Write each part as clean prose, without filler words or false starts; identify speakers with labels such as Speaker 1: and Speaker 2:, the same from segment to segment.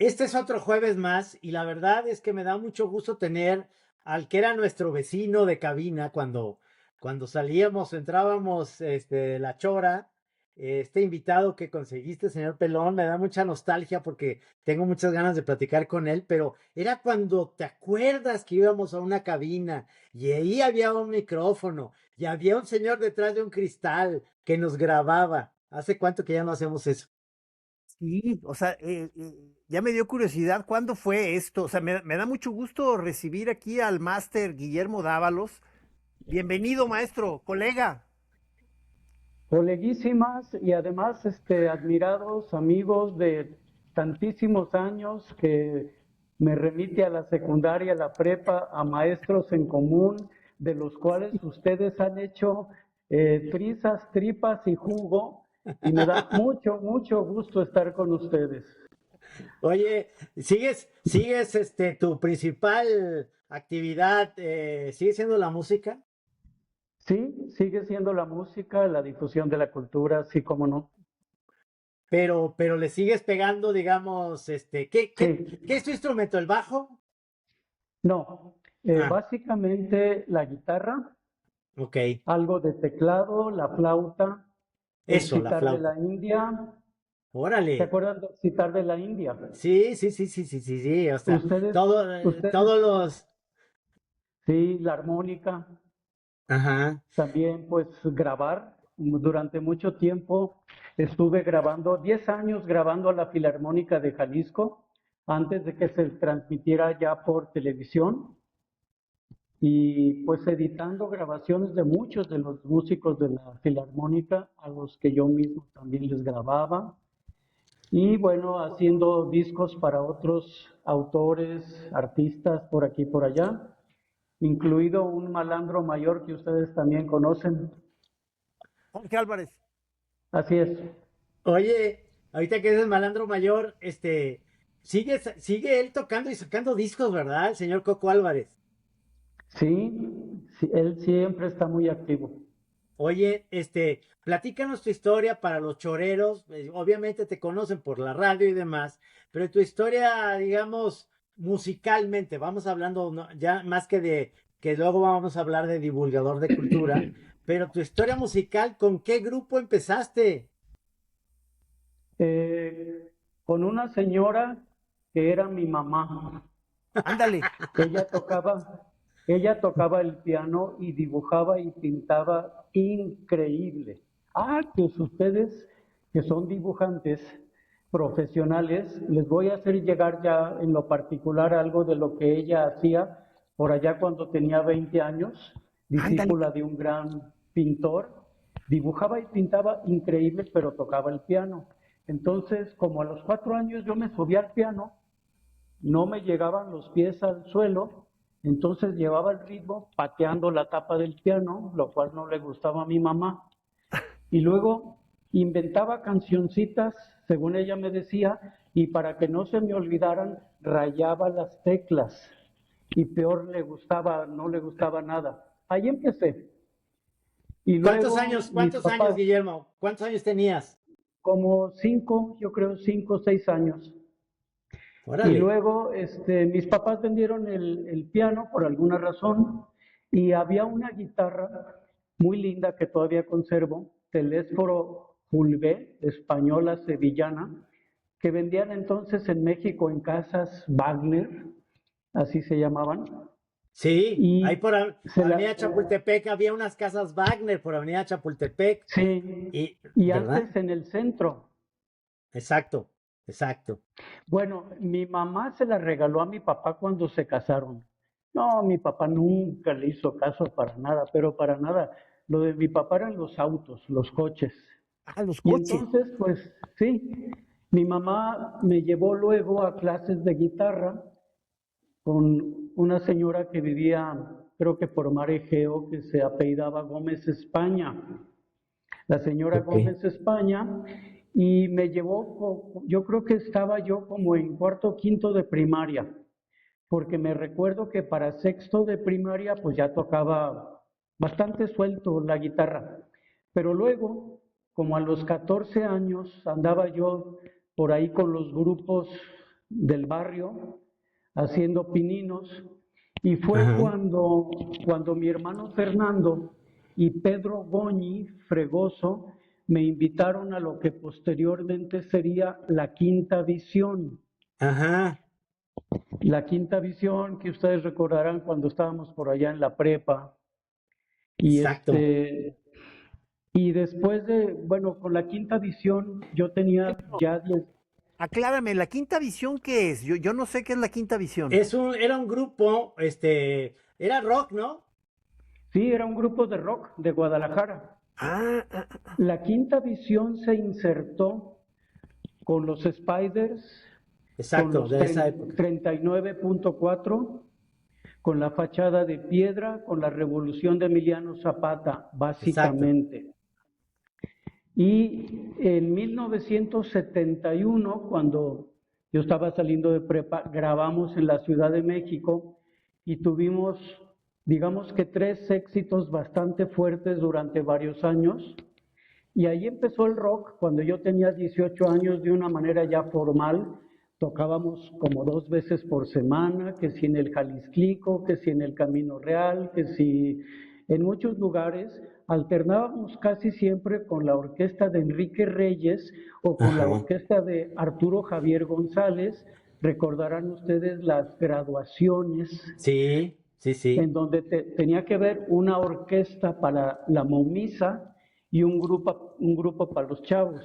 Speaker 1: Este es otro jueves más y la verdad es que me da mucho gusto tener al que era nuestro vecino de cabina cuando salíamos, entrábamos de la chora, este invitado que conseguiste, señor Pelón, me da mucha nostalgia porque tengo muchas ganas de platicar con él, pero era cuando te acuerdas que íbamos a una cabina y ahí había un micrófono y había un señor detrás de un cristal que nos grababa. ¿Hace cuánto que ya no hacemos eso?
Speaker 2: Sí, o sea, ya me dio curiosidad cuándo fue esto. O sea, me da mucho gusto recibir aquí al máster Guillermo Dávalos. Bienvenido, maestro, colega.
Speaker 3: Coleguísimas y además admirados amigos de tantísimos años que me remite a la secundaria, a la prepa, a maestros en común, de los cuales ustedes han hecho trizas, tripas y jugo, y me da mucho, mucho gusto estar con ustedes.
Speaker 1: Oye, ¿sigues tu principal actividad, sigue siendo la música?
Speaker 3: Sí, sigue siendo la música, la difusión de la cultura, sí, como no.
Speaker 1: Pero le sigues pegando, digamos, ¿qué es tu
Speaker 3: Sí,
Speaker 1: instrumento? ¿El bajo?
Speaker 3: no,
Speaker 1: Ah,
Speaker 3: básicamente la guitarra,
Speaker 1: ok.
Speaker 3: algo de teclado, la flauta, el
Speaker 1: Eso, la
Speaker 3: sitar de
Speaker 1: flauta.
Speaker 3: la India. ¿Se
Speaker 1: Órale.
Speaker 3: acuerdan del sitar de la India?
Speaker 1: Sí, sí, sí, sí, sí, sí, sí. O sea,
Speaker 3: Ustedes, ustedes,
Speaker 1: todos los.
Speaker 3: sí, la armónica,
Speaker 1: Ajá.
Speaker 3: también pues grabar. Durante mucho tiempo estuve grabando, 10 años grabando a la Filarmónica de Jalisco, antes de que se transmitiera ya por televisión. Y pues editando grabaciones de muchos de los músicos de la Filarmónica, a los que yo mismo también les grababa, y bueno, haciendo discos para otros autores, artistas por aquí y por allá, incluido un malandro mayor que ustedes también conocen.
Speaker 2: Jorge Álvarez.
Speaker 3: Así es.
Speaker 1: Oye, ahorita que eres malandro mayor, sigue él tocando y sacando discos, ¿verdad? El señor Coco Álvarez.
Speaker 3: Sí, sí, él siempre está muy activo.
Speaker 1: Oye, platícanos tu historia para los choreros. Obviamente te conocen por la radio y demás, pero tu historia, digamos, musicalmente, vamos hablando ya más que luego vamos a hablar de divulgador de cultura, pero tu historia musical, ¿con qué grupo empezaste?
Speaker 3: Eh, con una señora que era mi mamá.
Speaker 2: Ándale.
Speaker 3: Ella tocaba, ella tocaba el piano y dibujaba y pintaba increíble. Ah, pues ustedes que son dibujantes profesionales, les voy a hacer llegar ya en lo particular algo de lo que ella hacía por allá cuando tenía 20 años,
Speaker 2: Ándale.
Speaker 3: discípula de un gran pintor. Dibujaba y pintaba increíble, pero tocaba el piano. Entonces, como a los 4 años yo me subí al piano, no me llegaban los pies al suelo, entonces llevaba el ritmo pateando la tapa del piano, lo cual no le gustaba a mi mamá. Y luego inventaba cancioncitas, según ella me decía, y para que no se me olvidaran, rayaba las teclas. Y peor le gustaba, no le gustaba nada. Ahí empecé. Y luego mis
Speaker 1: Cuántos años,
Speaker 3: papás,
Speaker 1: Guillermo? ¿Cuántos años tenías?
Speaker 3: como 5, yo creo 5 o 6 años. Y
Speaker 1: Órale.
Speaker 3: luego mis papás vendieron el piano por alguna razón y había una guitarra muy linda que todavía conservo, Telésforo Fulvé, española sevillana, que vendían entonces en México en casas Wagner, así se llamaban,
Speaker 1: Sí, ahí
Speaker 3: y se la,
Speaker 1: Avenida Chapultepec había unas casas Wagner por Avenida Chapultepec.
Speaker 3: sí,
Speaker 1: Y,
Speaker 3: y
Speaker 1: ¿verdad?
Speaker 3: antes en el centro.
Speaker 1: Exacto, exacto.
Speaker 3: Bueno, mi mamá se la regaló a mi papá cuando se casaron. No, mi papá nunca le hizo caso para nada, pero para nada. Lo de mi papá eran los autos, los coches.
Speaker 2: Ah, los
Speaker 3: Y
Speaker 2: coches.
Speaker 3: entonces, pues sí, mi mamá me llevó luego a clases de guitarra con una señora que vivía, creo que por Mar Egeo, que se apellidaba Gómez España, la señora
Speaker 1: Ok.
Speaker 3: Gómez España, y me llevó, yo creo que estaba yo como en cuarto o quinto de primaria, porque me recuerdo que para sexto de primaria pues ya tocaba bastante suelto la guitarra, pero luego, como a los 14 años, andaba yo por ahí con los grupos del barrio haciendo pininos. Y fue
Speaker 1: Ajá.
Speaker 3: cuando mi hermano Fernando y Pedro Goñi Fregoso me invitaron a lo que posteriormente sería la Quinta Visión.
Speaker 1: Ajá.
Speaker 3: La Quinta Visión que ustedes recordarán cuando estábamos por allá en la prepa. Y
Speaker 1: Exacto.
Speaker 3: y después bueno, con la Quinta Visión yo tenía ya 10.
Speaker 2: Aclárame, ¿la Quinta Visión qué es? Yo no sé qué es la Quinta Visión.
Speaker 1: Era un grupo, era rock, ¿no?
Speaker 3: Sí, era un grupo de rock de Guadalajara.
Speaker 2: Ah,
Speaker 3: La Quinta Visión se insertó con los Spiders, con
Speaker 1: Exacto,
Speaker 3: los
Speaker 1: de esa época.
Speaker 3: 39.4, con la fachada de piedra, con la revolución de Emiliano Zapata,
Speaker 1: Exacto.
Speaker 3: básicamente. Y en 1971, cuando yo estaba saliendo de prepa, grabamos en la Ciudad de México y tuvimos, digamos que 3 éxitos bastante fuertes durante varios años. Y ahí empezó el rock, cuando yo tenía 18 años, de una manera ya formal. Tocábamos como 2 veces por semana, que si en el Jalisclico, que si en el Camino Real, que si en muchos lugares. Alternábamos casi siempre con la orquesta de Enrique Reyes o con la
Speaker 1: Ajá.
Speaker 3: orquesta de Arturo Javier González. Recordarán ustedes las graduaciones
Speaker 1: Sí, sí,
Speaker 3: en
Speaker 1: sí.
Speaker 3: donde tenía que ver una orquesta para la momisa y un grupo para los chavos.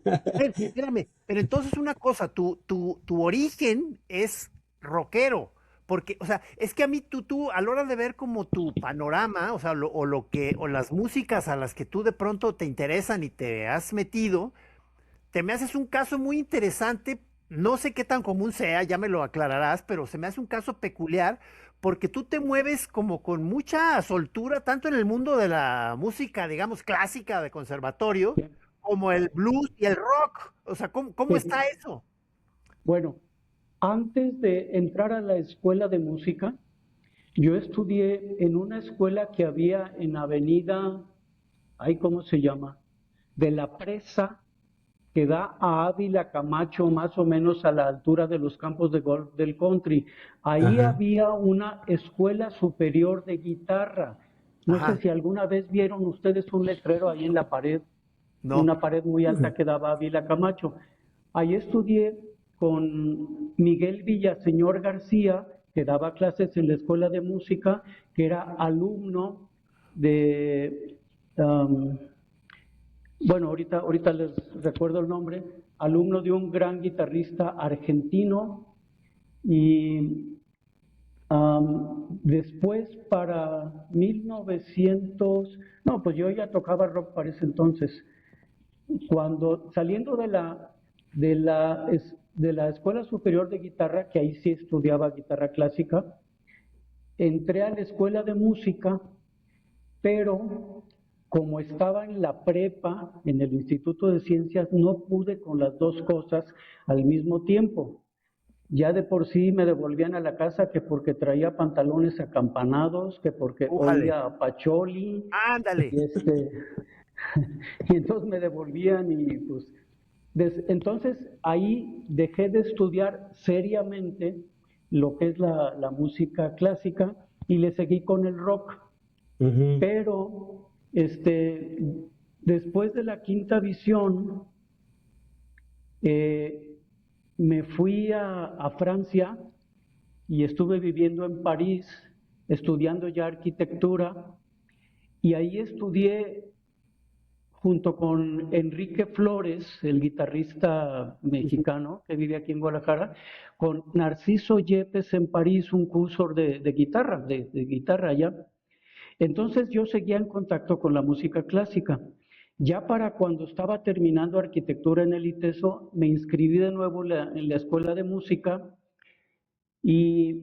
Speaker 2: a ver, espérame, pero entonces una cosa, tu origen es rockero, porque, o sea, es que a mí a la hora de ver como tu panorama, o sea, o las músicas a las que tú de pronto te interesan y te has metido, te me haces un caso muy interesante, no sé qué tan común sea, ya me lo aclararás, pero se me hace un caso peculiar porque tú te mueves como con mucha soltura, tanto en el mundo de la música, digamos, clásica de conservatorio, como el blues y el rock. O sea, ¿cómo está eso?
Speaker 3: Bueno, antes de entrar a la escuela de música, yo estudié en una escuela que había en Avenida, ay, ¿cómo se llama? De la Presa, que da a Ávila Camacho, más o menos a la altura de los campos de golf del country. Ahí
Speaker 1: Ajá.
Speaker 3: había una escuela superior de guitarra. No sé
Speaker 2: Ajá,
Speaker 3: si alguna vez vieron ustedes un letrero ahí en la pared,
Speaker 2: no.
Speaker 3: una pared muy alta que daba a Ávila Camacho. Ahí estudié con Miguel Villaseñor García, que daba clases en la escuela de música, que era alumno de, bueno, ahorita les recuerdo el nombre, alumno de un gran guitarrista argentino. Y después, para 1900, no, pues yo ya tocaba rock para ese entonces. Cuando saliendo de la Escuela Superior de Guitarra, que ahí sí estudiaba guitarra clásica, entré a la escuela de música, pero como estaba en la prepa, en el Instituto de Ciencias, no pude con las dos cosas al mismo tiempo. Ya de por sí me devolvían a la casa que porque traía pantalones acampanados, que porque
Speaker 2: Újale.
Speaker 3: olía a pacholi,
Speaker 2: Ándale.
Speaker 3: y y entonces me devolvían y pues entonces ahí dejé de estudiar seriamente lo que es la música clásica y le seguí con el rock.
Speaker 1: Ujú.
Speaker 3: Pero después de la Quinta Visión, eh, me fui a Francia y estuve viviendo en París, estudiando ya arquitectura, y ahí estudié junto con Enrique Flores, el guitarrista mexicano que vive aquí en Guadalajara, con Narciso Yepes en París, un curso de guitarra, de guitarra allá. Entonces yo seguía en contacto con la música clásica. Ya para cuando estaba terminando arquitectura en el ITESO, me inscribí de nuevo en la escuela de música,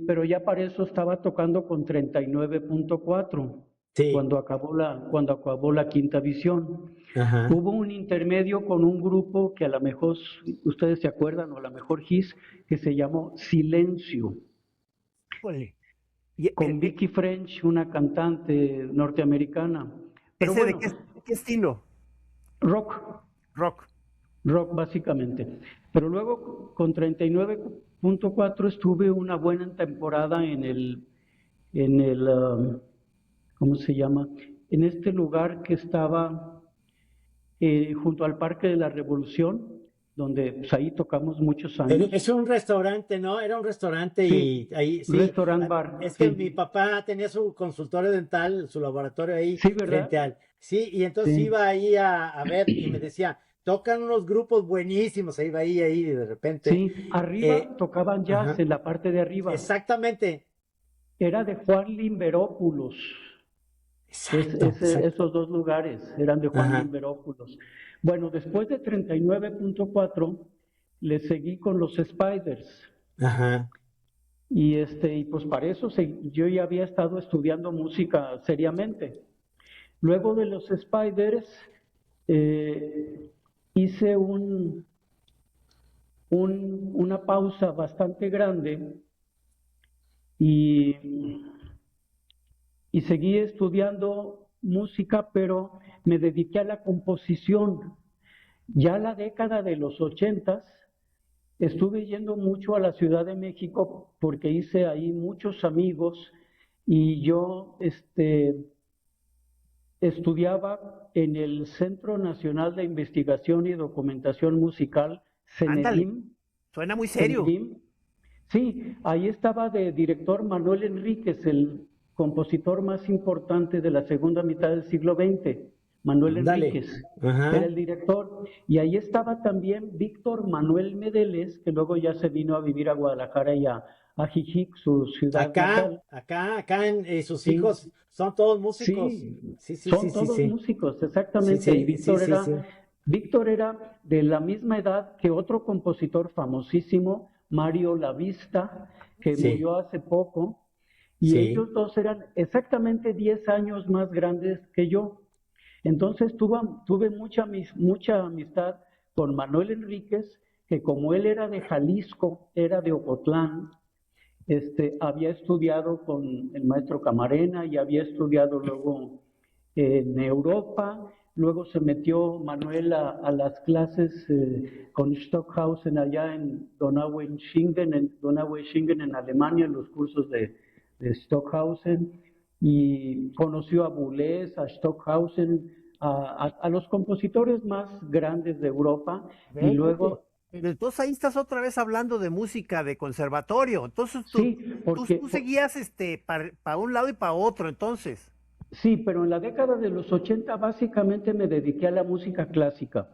Speaker 3: pero ya para eso estaba tocando con 39.4
Speaker 1: Sí.
Speaker 3: cuando acabó la Quinta Visión.
Speaker 1: Ajá.
Speaker 3: Hubo un intermedio con un grupo que a lo mejor ustedes se acuerdan, o a lo mejor Gis, que se llamó Silencio,
Speaker 2: Híjole.
Speaker 3: con Vicky French, una cantante norteamericana. Pero
Speaker 2: ¿Ese de
Speaker 3: bueno,
Speaker 2: qué estilo?
Speaker 3: rock.
Speaker 2: Rock.
Speaker 3: rock básicamente. Pero luego con 39.4 estuve una buena temporada ¿cómo se llama? En este lugar que estaba junto al Parque de la Revolución, donde pues, ahí tocamos muchos años.
Speaker 1: Es un restaurante, ¿no? Era un restaurante
Speaker 3: Sí,
Speaker 1: y ahí sí.
Speaker 3: restaurant bar,
Speaker 1: Es que mi
Speaker 3: sí.
Speaker 1: papá tenía su consultorio dental, su laboratorio ahí
Speaker 3: Sí, ¿verdad?
Speaker 1: frente al. Sí, y entonces
Speaker 3: Sí.
Speaker 1: iba ahí a ver y me decía, tocan unos grupos buenísimos, ahí iba ahí y de repente.
Speaker 3: Sí, arriba
Speaker 1: eh,
Speaker 3: tocaban jazz
Speaker 1: ajá,
Speaker 3: en la parte de arriba.
Speaker 1: exactamente.
Speaker 3: Era de Juan Limberópulos.
Speaker 1: Exacto, exacto.
Speaker 3: Esos dos lugares eran de Juan
Speaker 1: Ajá,
Speaker 3: Limberópulos. Bueno, después de 39.4 le seguí con los Spiders.
Speaker 1: ajá.
Speaker 3: Y pues para eso yo ya había estado estudiando música seriamente. Luego de los Spiders hice una pausa bastante grande y, y seguí estudiando música, pero me dediqué a la composición. Ya la década de los 80 estuve yendo mucho a la Ciudad de México porque hice ahí muchos amigos y yo estudiaba en el Centro Nacional de Investigación y Documentación Musical,
Speaker 2: Ándale,
Speaker 3: CENEDIM.
Speaker 2: suena muy serio.
Speaker 3: CENEDIM. Sí, ahí estaba de director Manuel Enríquez, el compositor más importante de la segunda mitad del siglo XX, Manuel
Speaker 1: Dale.
Speaker 3: Enríquez. Era
Speaker 1: Ajá.
Speaker 3: el director. Y ahí estaba también Víctor Manuel Medeles, que luego ya se vino a vivir a Guadalajara y a Jijic, su ciudad natal.
Speaker 1: Acá sus
Speaker 3: Sí,
Speaker 1: hijos son todos músicos.
Speaker 3: sí,
Speaker 1: Sí, sí, sí,
Speaker 3: son
Speaker 1: sí,
Speaker 3: todos
Speaker 1: sí.
Speaker 3: músicos,
Speaker 1: Sí,
Speaker 3: exactamente. Y
Speaker 1: sí, sí, sí, sí.
Speaker 3: Víctor era de la misma edad que otro compositor famosísimo, Mario Lavista, que
Speaker 1: Sí,
Speaker 3: murió hace poco, y
Speaker 1: sí.
Speaker 3: ellos dos eran exactamente 10 años más grandes que yo. Entonces tuve mucha amistad con Manuel Enríquez, que como él era de Jalisco, era de Ocotlán, había estudiado con el maestro Camarena y había estudiado luego en Europa. Luego se metió Manuel a las clases con Stockhausen allá en Donaueschingen en Alemania, en los cursos de Stockhausen, y conoció a Boulez, a Stockhausen, a los compositores más grandes de Europa, y
Speaker 2: Ve, oye,
Speaker 3: luego,
Speaker 2: pero entonces ahí estás otra vez hablando de música de conservatorio. Entonces
Speaker 3: sí,
Speaker 2: tú seguías para un lado y para otro, entonces.
Speaker 3: sí, pero en la década de los 80 básicamente me dediqué a la música clásica.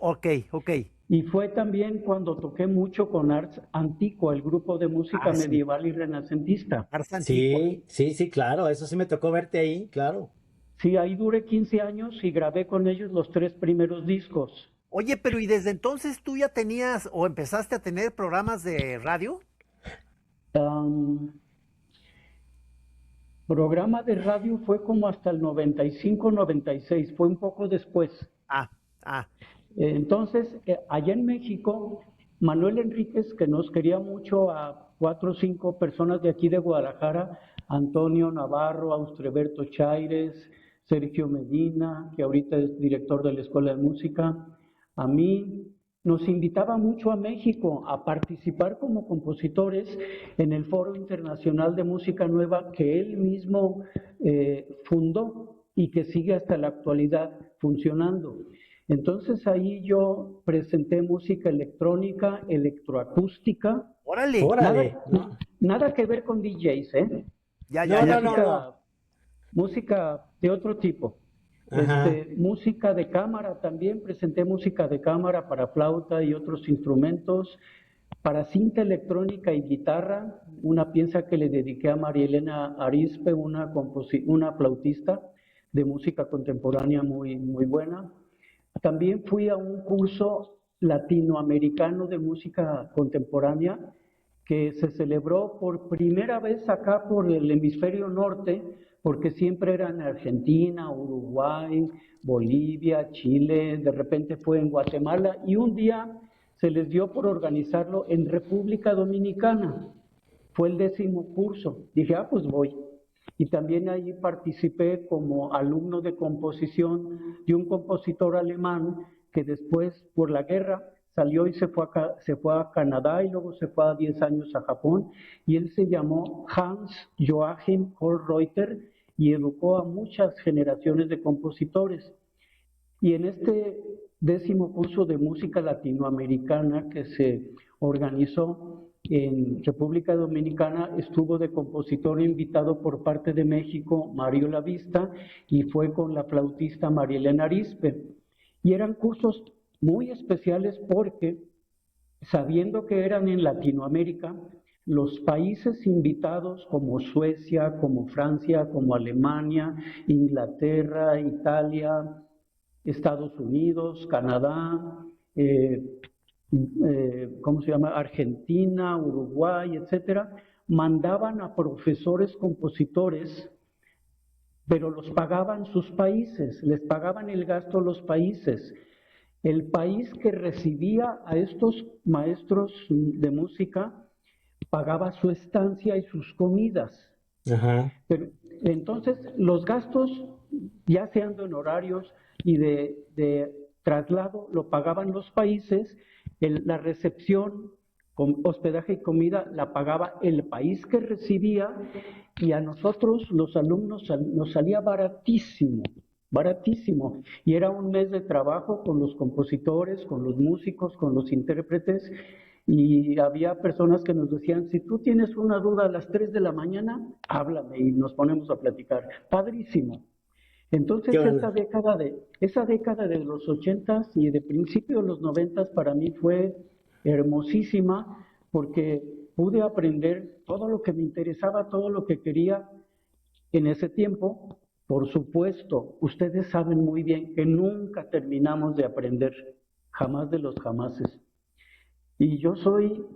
Speaker 2: Ok, ok.
Speaker 3: Y fue también cuando toqué mucho con Ars Antiqua, el grupo de música
Speaker 2: Sí.
Speaker 3: medieval y renacentista.
Speaker 2: Ars Antigua.
Speaker 1: Sí, sí, sí, claro. Eso sí me tocó verte ahí, claro.
Speaker 3: Sí, ahí duré 15 años y grabé con ellos los 3 primeros discos.
Speaker 2: Oye, pero ¿y desde entonces tú ya tenías o empezaste a tener programas de radio?
Speaker 3: Am, Programa de radio fue como hasta el 95, 96, fue un poco después.
Speaker 2: Ah, ah,
Speaker 3: Entonces, allá en México, Manuel Enríquez, que nos quería mucho a 4 o 5 personas de aquí de Guadalajara, Antonio Navarro, Austreberto Chaires, Sergio Medina, que ahorita es director de la Escuela de Música, a mí nos invitaba mucho a México a participar como compositores en el Foro Internacional de Música Nueva que él mismo fundó y que sigue hasta la actualidad funcionando. Entonces ahí yo presenté música electrónica, electroacústica,
Speaker 2: órale.
Speaker 1: Órale.
Speaker 3: nada que ver con DJs, ¿eh?
Speaker 2: Ya, ya,
Speaker 1: No,
Speaker 2: ya,
Speaker 1: no, no,
Speaker 2: ya.
Speaker 1: no.
Speaker 3: Música de otro tipo.
Speaker 1: Ajá.
Speaker 3: Música de cámara también, presenté música de cámara para flauta y otros instrumentos, para cinta electrónica y guitarra, una pieza que le dediqué a María Elena Arispe, una flautista de música contemporánea muy buena. También fui a un curso latinoamericano de música contemporánea que se celebró por primera vez acá por el hemisferio norte, porque siempre era en Argentina, Uruguay, Bolivia, Chile, de repente fue en Guatemala y un día se les dio por organizarlo en República Dominicana. Fue el 10º curso. Dije, pues voy. Y también ahí participé como alumno de composición de un compositor alemán que después, por la guerra, salió y se fue a Canadá y luego se fue a 10 años a Japón, y él se llamó Hans Joachim Kollreuter y educó a muchas generaciones de compositores. Y en este 10º curso de música latinoamericana que se organizó en República Dominicana, estuvo de compositor invitado por parte de México Mario Lavista, y fue con la flautista María Elena Arizpe. Y eran cursos muy especiales porque, sabiendo que eran en Latinoamérica, los países invitados como Suecia, como Francia, como Alemania, Inglaterra, Italia, Estados Unidos, Canadá, ¿cómo se llama? Argentina, Uruguay, etcétera, mandaban a profesores compositores, pero los pagaban sus países, les pagaban el gasto los países. El país que recibía a estos maestros de música pagaba su estancia y sus comidas.
Speaker 1: Ajá.
Speaker 3: Pero, entonces, los gastos, ya sean de honorarios y de traslado, lo pagaban los países. La recepción, con hospedaje y comida, la pagaba el país que recibía, y a nosotros, los alumnos, nos salía baratísimo, baratísimo. Y era un mes de trabajo con los compositores, con los músicos, con los intérpretes, y había personas que nos decían, si tú tienes una duda a las 3 de la mañana, háblame y nos ponemos a platicar. Padrísimo. Entonces, esa década de los 80s y de principio de los 90s para mí fue hermosísima, porque pude aprender todo lo que me interesaba, todo lo que quería en ese tiempo. Por supuesto, ustedes saben muy bien que nunca terminamos de aprender, jamás de los jamases. Y yo soy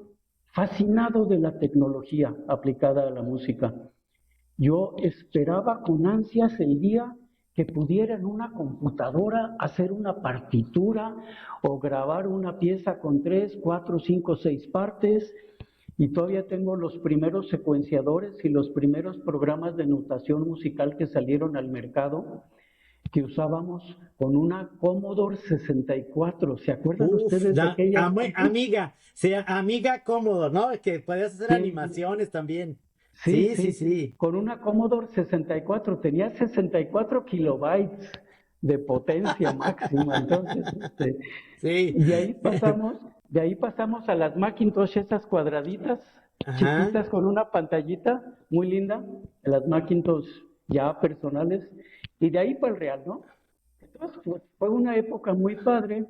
Speaker 3: fascinado de la tecnología aplicada a la música. Yo esperaba con ansias el día que pudiera en una computadora hacer una partitura o grabar una pieza con 3, 4, 5, 6 partes, y todavía tengo los primeros secuenciadores y los primeros programas de notación musical que salieron al mercado, que usábamos con una Commodore 64. ¿Se acuerdan ustedes de aquella?
Speaker 1: Amiga cómodo, ¿no? Que podías hacer
Speaker 3: Sí,
Speaker 1: animaciones también.
Speaker 3: sí,
Speaker 1: Sí, sí,
Speaker 3: sí,
Speaker 1: sí.
Speaker 3: con una Commodore 64, tenía 64 kilobytes de potencia máxima. Entonces,
Speaker 1: Sí.
Speaker 3: y de ahí pasamos a las Macintosh, esas cuadraditas,
Speaker 1: Ajá.
Speaker 3: chiquitas, con una pantallita muy linda, las Macintosh ya personales, y de ahí para el real, ¿no? Entonces, pues, fue una época muy padre.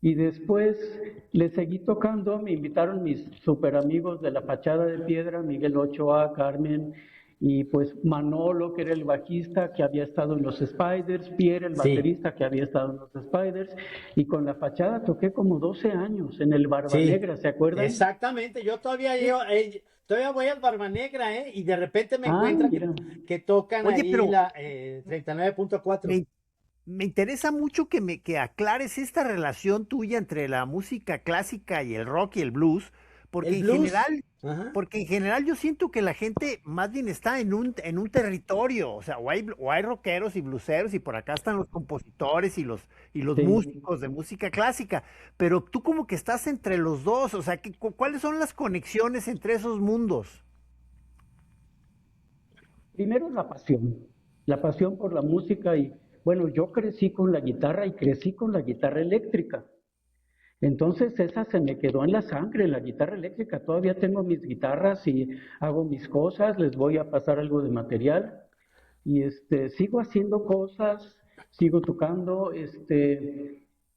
Speaker 3: Y después le seguí tocando, me invitaron mis super amigos de la Fachada de Piedra, Miguel Ochoa, Carmen, y pues Manolo, que era el bajista, que había estado en los Spiders, Pierre, el
Speaker 1: Sí,
Speaker 3: baterista, que había estado en los Spiders, y con la Fachada toqué como 12 años en el Barba
Speaker 1: sí.
Speaker 3: Negra, ¿se acuerdan?
Speaker 1: Exactamente. Todavía voy al Barba Negra, ¿eh? Y de repente me
Speaker 3: Ah,
Speaker 1: encuentra
Speaker 3: mira.
Speaker 1: que tocan
Speaker 2: Oye,
Speaker 1: ahí
Speaker 2: pero
Speaker 1: la 39.4.
Speaker 2: me, me interesa mucho que aclares esta relación tuya entre la música clásica y el rock y el blues, porque
Speaker 1: El
Speaker 2: en
Speaker 1: blues.
Speaker 2: general,
Speaker 1: Ajá.
Speaker 2: porque en general yo siento que la gente más bien está en un territorio, o sea, o hay rockeros y blueseros y por acá están los compositores y los
Speaker 3: Sí.
Speaker 2: músicos de música clásica, pero tú como que estás entre los dos, o sea, ¿cuáles son las conexiones entre esos mundos?
Speaker 3: Primero la pasión por la música, y bueno, yo crecí con la guitarra y crecí con la guitarra eléctrica. Entonces esa se me quedó en la sangre, la guitarra eléctrica. Todavía tengo mis guitarras y hago mis cosas, les voy a pasar algo de material, y sigo haciendo cosas, sigo tocando,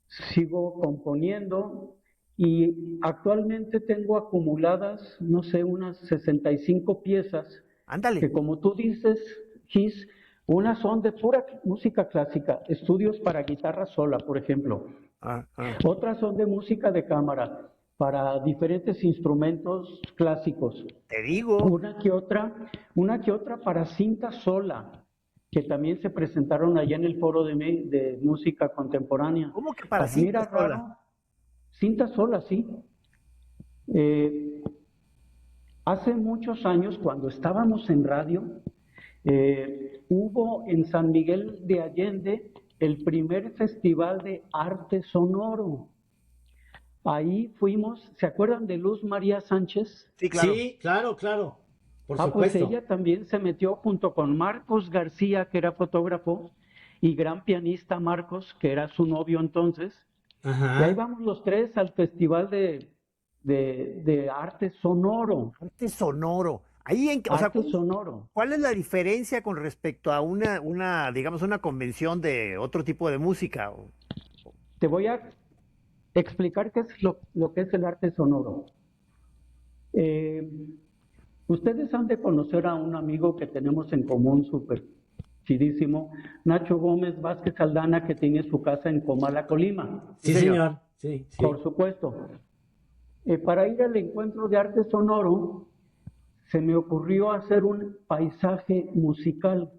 Speaker 3: sigo componiendo, y actualmente tengo acumuladas, no sé, unas 65 piezas
Speaker 2: Ándale.
Speaker 3: que, como tú dices, Gis, unas son de pura música clásica, estudios para guitarra sola, por ejemplo.
Speaker 2: Ah, ah.
Speaker 3: Otras son de música de cámara, para diferentes instrumentos clásicos.
Speaker 2: Te digo,
Speaker 3: Una que otra para cinta sola, que también se presentaron allá en el foro de música contemporánea.
Speaker 2: ¿cómo que para cinta
Speaker 3: Admira
Speaker 2: sola?
Speaker 3: raro, cinta sola, sí. Eh, Hace muchos años, cuando estábamos en radio, hubo en San Miguel de Allende el primer festival de arte sonoro. Ahí fuimos, ¿se acuerdan de Luz María Sánchez?
Speaker 2: Sí, claro.
Speaker 1: Sí, claro, claro. Por
Speaker 3: Pues
Speaker 1: supuesto.
Speaker 3: ella también se metió junto con Marcos García, que era fotógrafo, y gran pianista Marcos, que era su novio entonces. Y ahí
Speaker 1: Ajá.
Speaker 3: vamos los tres al festival de arte sonoro.
Speaker 2: Arte sonoro. Ahí o sea,
Speaker 3: Arte sonoro.
Speaker 2: ¿cuál es la diferencia con respecto a digamos, una convención de otro tipo de música?
Speaker 3: Te voy a explicar qué es lo que es el arte sonoro. Eh, Ustedes han de conocer a un amigo que tenemos en común, súper chidísimo, Nacho Gómez Vázquez Aldana, que tiene su casa en Comala, Colima.
Speaker 1: Sí, señor. Sí, sí.
Speaker 3: Por supuesto. Para ir al encuentro de arte sonoro, se me ocurrió hacer un paisaje musical.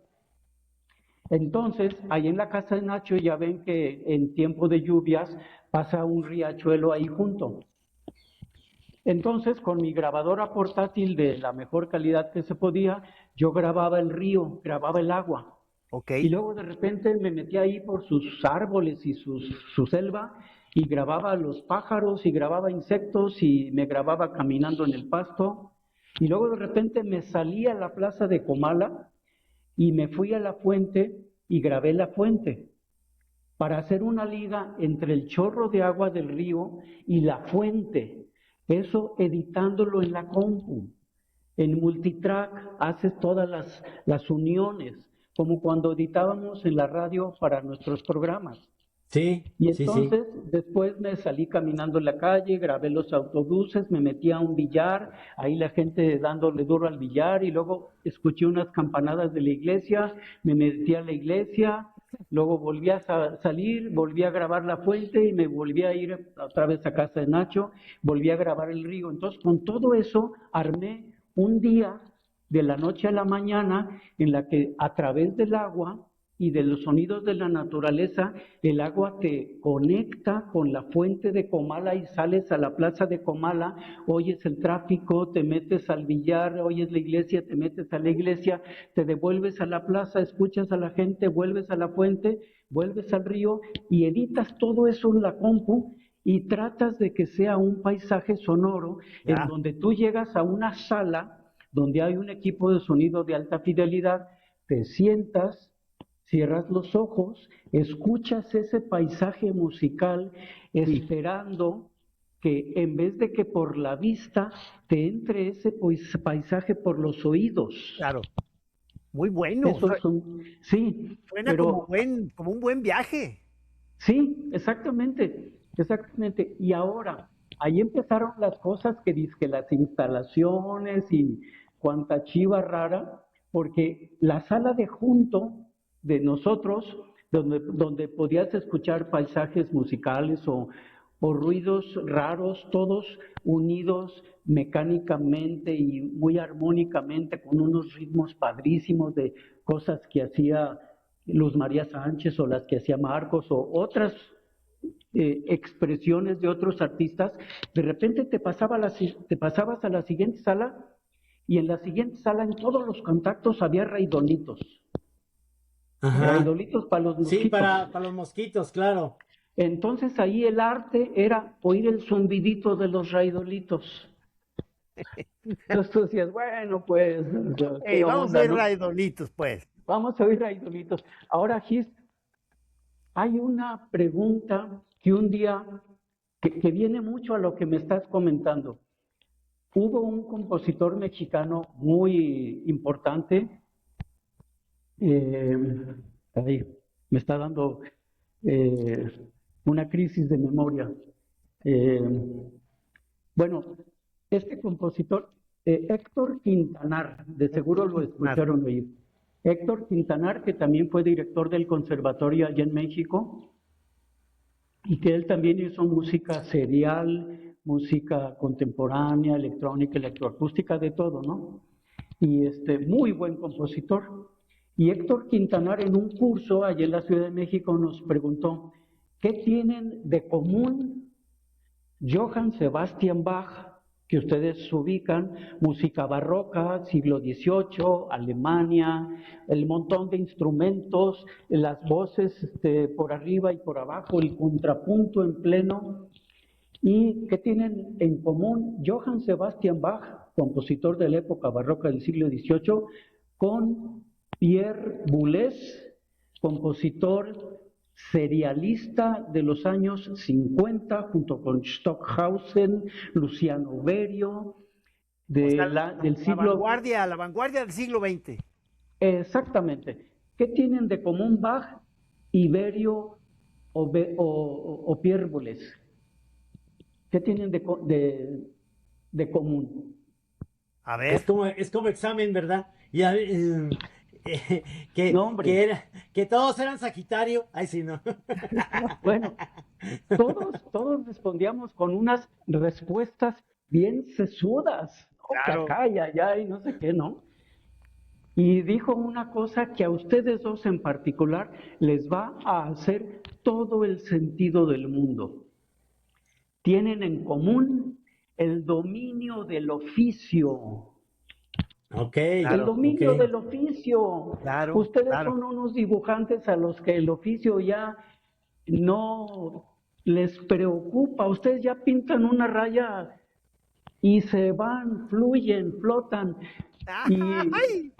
Speaker 3: Entonces, ahí en la casa de Nacho ya ven que en tiempo de lluvias pasa un riachuelo ahí junto. Entonces, con mi grabadora portátil de la mejor calidad que se podía, yo grababa el río, grababa el agua.
Speaker 2: Ok.
Speaker 3: Y luego de repente me metí ahí por sus árboles y su selva y grababa los pájaros y grababa insectos y me grababa caminando en el pasto. Y luego de repente me salí a la plaza de Comala y me fui a la fuente y grabé la fuente para hacer una liga entre el chorro de agua del río y la fuente. Eso editándolo en la compu. En multitrack haces todas las uniones, como cuando editábamos en la radio para nuestros programas.
Speaker 1: Sí,
Speaker 3: Y
Speaker 1: sí, sí.
Speaker 3: entonces después me salí caminando en la calle, grabé los autobuses, me metí a un billar, ahí la gente dándole duro al billar y luego escuché unas campanadas de la iglesia, me metí a la iglesia, luego volví a salir, volví a grabar la fuente y me volví a ir otra vez a casa de Nacho, volví a grabar el río. Entonces con todo eso armé un día de la noche a la mañana en la que a través del agua y de los sonidos de la naturaleza, el agua te conecta con la fuente de Comala y sales a la plaza de Comala, oyes el tráfico, te metes al billar, oyes la iglesia, te metes a la iglesia, te devuelves a la plaza, escuchas a la gente, vuelves a la fuente, vuelves al río y editas todo eso en la compu y tratas de que sea un paisaje sonoro en
Speaker 2: Ya.
Speaker 3: donde tú llegas a una sala donde hay un equipo de sonido de alta fidelidad, te sientas, cierras los ojos, escuchas ese paisaje musical esperando que en vez de que por la vista te entre ese paisaje por los oídos.
Speaker 2: Claro. Muy bueno.
Speaker 3: Eso es sí,
Speaker 2: Suena
Speaker 3: pero
Speaker 2: como un buen viaje.
Speaker 3: sí, exactamente, exactamente. Y ahora, ahí empezaron las cosas que dizque las instalaciones y cuanta chiva rara, porque la sala de junto de nosotros, donde podías escuchar paisajes musicales o ruidos raros, todos unidos mecánicamente y muy armónicamente con unos ritmos padrísimos de cosas que hacía Luz María Sánchez o las que hacía Marcos o otras expresiones de otros artistas, de repente te pasabas a la siguiente sala y en la siguiente sala en todos los contactos había raidolitos.
Speaker 1: Ajá.
Speaker 3: Raidolitos para los mosquitos.
Speaker 1: Sí, para los mosquitos, claro.
Speaker 3: Entonces ahí el arte era oír el zumbidito de los raidolitos. Entonces tú decías, bueno, pues, ¿qué
Speaker 2: Vamos
Speaker 3: onda,
Speaker 2: a ver
Speaker 3: no?
Speaker 2: raidolitos, pues.
Speaker 3: Vamos a oír raidolitos. Ahora, Gis, hay una pregunta que un día, que viene mucho a lo que me estás comentando. Hubo un compositor mexicano muy importante, ahí, me está dando una crisis de memoria. Bueno, este compositor, Héctor Quintanar, de seguro lo escucharon oír. Héctor Quintanar, que también fue director del conservatorio allá en México, y que él también hizo música serial, música contemporánea, electrónica, electroacústica, de todo, ¿no? Y muy buen compositor. Y Héctor Quintanar en un curso allá en la Ciudad de México nos preguntó, ¿qué tienen de común Johann Sebastian Bach que ustedes ubican, música barroca, siglo XVIII, Alemania, el montón de instrumentos, las voces por arriba y por abajo, el contrapunto en pleno. ¿Y qué tienen en común Johann Sebastian Bach, compositor de la época barroca del siglo XVIII, con Pierre Boulez, compositor serialista de los años 50, junto con Stockhausen, Luciano Berio, del siglo...
Speaker 2: La vanguardia del siglo XX.
Speaker 3: Exactamente. ¿Qué tienen de común Bach y Berio o Pierre Boulez? ¿Qué tienen de común?
Speaker 2: A ver.
Speaker 1: Es como examen, ¿verdad?
Speaker 3: No, hombre.
Speaker 1: Que todos eran Sagitario. Ay, sí, no.
Speaker 3: Bueno, todos respondíamos con unas respuestas bien sesudas, ¿no?
Speaker 2: Claro.
Speaker 3: Que acá y allá y no sé qué, ¿no? Y dijo una cosa que a ustedes dos en particular les va a hacer todo el sentido del mundo. Tienen en común el dominio del oficio.
Speaker 1: Ok.
Speaker 3: El dominio del oficio.
Speaker 2: Claro,
Speaker 3: Ustedes
Speaker 2: claro.
Speaker 3: son unos dibujantes a los que el oficio ya no les preocupa. Ustedes ya pintan una raya y se van, fluyen, flotan. Y
Speaker 2: ¡Ay!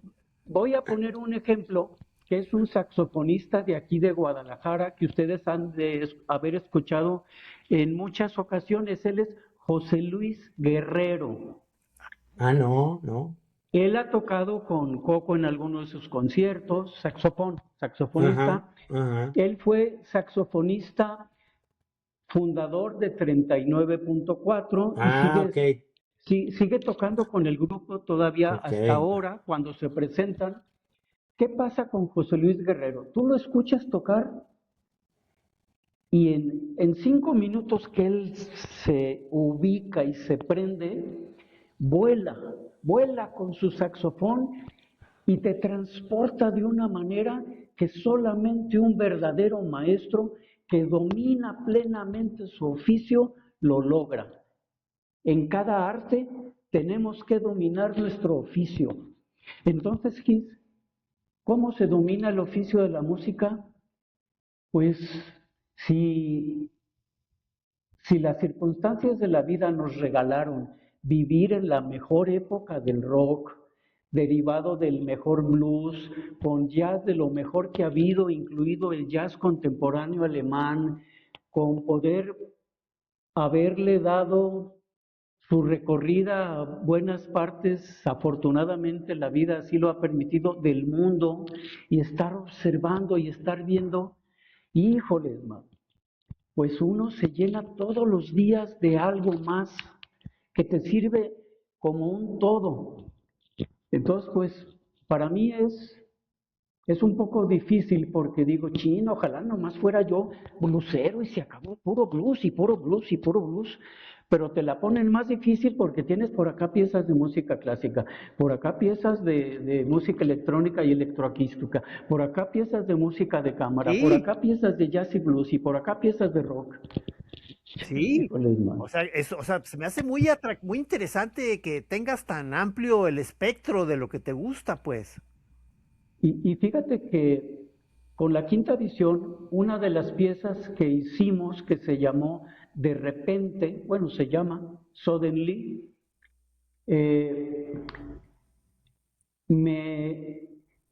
Speaker 3: voy a poner un ejemplo que es un saxofonista de aquí de Guadalajara que ustedes han de haber escuchado en muchas ocasiones. Él es José Luis Guerrero.
Speaker 1: Ah, no.
Speaker 3: Él ha tocado con Coco en algunos de sus conciertos, saxofonista.
Speaker 1: Ajá.
Speaker 3: Él fue saxofonista fundador de 39.4
Speaker 1: Ah,
Speaker 3: y
Speaker 1: ok.
Speaker 3: sigue tocando con el grupo todavía
Speaker 1: Ok.
Speaker 3: hasta ahora cuando se presentan. ¿Qué pasa con José Luis Guerrero? Tú lo escuchas tocar y en 5 minutos que él se ubica y se prende, vuela con su saxofón y te transporta de una manera que solamente un verdadero maestro que domina plenamente su oficio lo logra. En cada arte tenemos que dominar nuestro oficio. Entonces, Gis, ¿cómo se domina el oficio de la música? Pues si las circunstancias de la vida nos regalaron vivir en la mejor época del rock, derivado del mejor blues, con jazz de lo mejor que ha habido, incluido el jazz contemporáneo alemán, con poder haberle dado su recorrida a buenas partes, afortunadamente la vida así lo ha permitido, del mundo, y estar observando y estar viendo, híjoles, man, pues uno se llena todos los días de algo más que te sirve como un todo. Entonces, pues, para mí es un poco difícil porque digo, chin, ojalá nomás fuera yo blusero y se acabó puro blues y puro blues y puro blues. Pero te la ponen más difícil porque tienes por acá piezas de música clásica, por acá piezas de música electrónica y electroacústica, por acá piezas de música de cámara,
Speaker 2: Sí.
Speaker 3: por acá piezas de jazz y blues y por acá piezas de rock.
Speaker 2: Sí.
Speaker 3: Híjoles, man.
Speaker 2: O sea, se me hace muy interesante que tengas tan amplio el espectro de lo que te gusta, pues.
Speaker 3: Y fíjate que con la quinta edición, una de las piezas que hicimos que se llamó De repente, bueno, se llama Suddenly,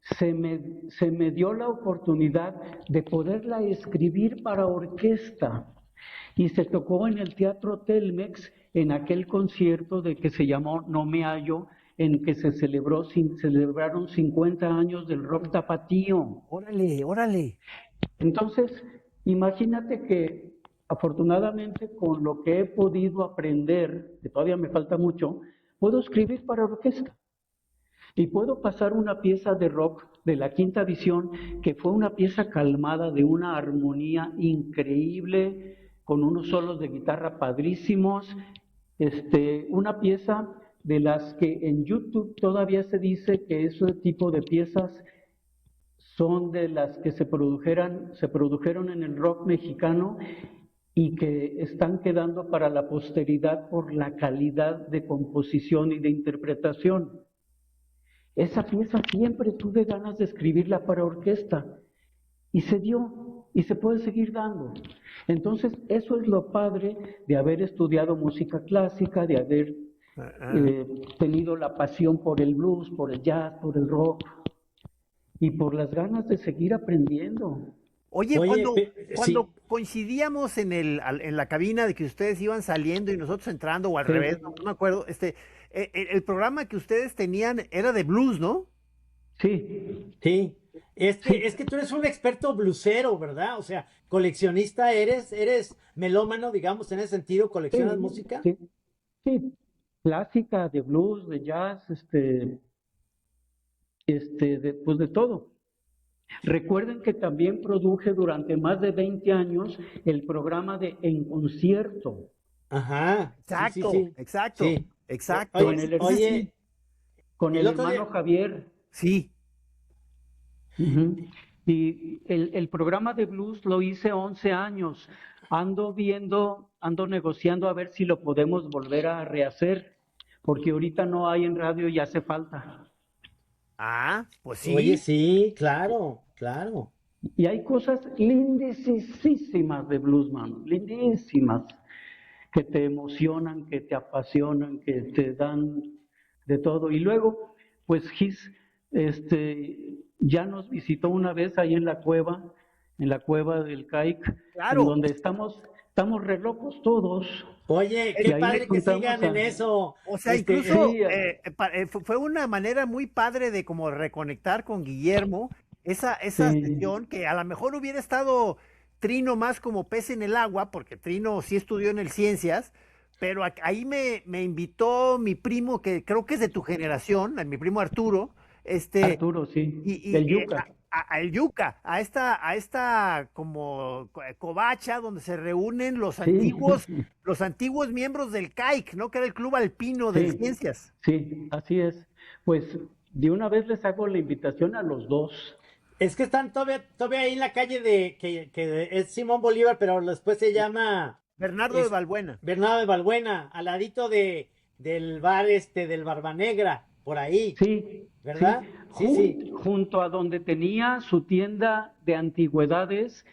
Speaker 3: se me dio la oportunidad de poderla escribir para orquesta y se tocó en el Teatro Telmex en aquel concierto de que se llamó No me hallo, en que se celebraron 50 años del rock tapatío.
Speaker 2: Órale, órale.
Speaker 3: Entonces, imagínate que afortunadamente con lo que he podido aprender, que todavía me falta mucho, puedo escribir para orquesta. Y puedo pasar una pieza de rock de la quinta visión, que fue una pieza calmada de una armonía increíble, con unos solos de guitarra padrísimos, una pieza de las que en YouTube todavía se dice que ese tipo de piezas son de las que se produjeron en el rock mexicano y que están quedando para la posteridad por la calidad de composición y de interpretación. Esa pieza siempre tuve ganas de escribirla para orquesta y se dio y se puede seguir dando. Entonces, eso es lo padre de haber estudiado música clásica, de haber tenido la pasión por el blues, por el jazz, por el rock y por las ganas de seguir aprendiendo.
Speaker 2: Oye,
Speaker 1: Oye,
Speaker 2: cuando
Speaker 1: sí,
Speaker 2: coincidíamos en la cabina de que ustedes iban saliendo y nosotros entrando, o al
Speaker 3: Sí,
Speaker 2: revés, no me acuerdo, el programa que ustedes tenían era de blues, ¿no?
Speaker 3: sí,
Speaker 1: sí.
Speaker 3: sí,
Speaker 1: Es que tú eres un experto blusero, ¿verdad? O sea, coleccionista eres melómano, digamos, en ese sentido, coleccionas
Speaker 3: sí,
Speaker 1: música.
Speaker 3: sí, sí. Clásica, de blues, de jazz, pues de todo. Recuerden que también produje durante más de 20 años el programa de En Concierto
Speaker 1: Ajá, sí, sí,
Speaker 2: Exacto,
Speaker 1: sí,
Speaker 2: exacto,
Speaker 1: sí.
Speaker 2: exacto.
Speaker 3: con
Speaker 1: Oye,
Speaker 2: Ese sí,
Speaker 1: oye,
Speaker 3: con
Speaker 1: el
Speaker 3: el
Speaker 1: otro
Speaker 3: hermano
Speaker 1: día,
Speaker 3: Javier.
Speaker 2: sí.
Speaker 3: Ujú. Y el programa de blues lo hice 11 años. Ando negociando a ver si lo podemos volver a rehacer, porque ahorita no hay en radio y hace falta.
Speaker 2: Ah, pues
Speaker 1: oye,
Speaker 2: sí.
Speaker 1: sí, claro, claro.
Speaker 3: Y hay cosas lindísimas de Bluesman, lindísimas, que te emocionan, que te apasionan, que te dan de todo. Y luego, pues Gis, ya nos visitó una vez ahí en la cueva del Caic, en
Speaker 2: Claro.
Speaker 3: donde estamos re locos todos.
Speaker 1: Oye,
Speaker 3: Y
Speaker 1: qué
Speaker 3: ahí nos
Speaker 1: padre que
Speaker 3: juntamos
Speaker 1: sigan en
Speaker 3: a...
Speaker 1: eso.
Speaker 2: O sea, incluso
Speaker 3: Sí,
Speaker 2: fue una manera muy padre de como reconectar con Guillermo esa
Speaker 3: sí,
Speaker 2: sesión que a lo mejor hubiera estado Trino más como pez en el agua, porque Trino sí estudió en el Ciencias, pero ahí me invitó mi primo, que creo que es de tu generación, mi primo Arturo, este,
Speaker 3: Arturo, sí,
Speaker 2: y
Speaker 3: del Yuca.
Speaker 2: a el Yuca, a esta como covacha donde se reúnen
Speaker 3: Sí,
Speaker 2: los antiguos miembros del CAIC, ¿no? Que era el Club Alpino del
Speaker 3: sí,
Speaker 2: Ciencias.
Speaker 3: sí, así es. Pues de una vez les hago la invitación a los dos.
Speaker 1: Es que están todavía ahí en la calle que es Simón Bolívar, pero después se llama
Speaker 2: Bernardo de
Speaker 1: es,
Speaker 2: Balbuena.
Speaker 1: Bernardo de Balbuena, al ladito del bar del Barba Negra, por ahí,
Speaker 3: Sí, sí,
Speaker 1: ¿verdad? Sí, sí,
Speaker 3: junto a donde tenía su tienda de antigüedades,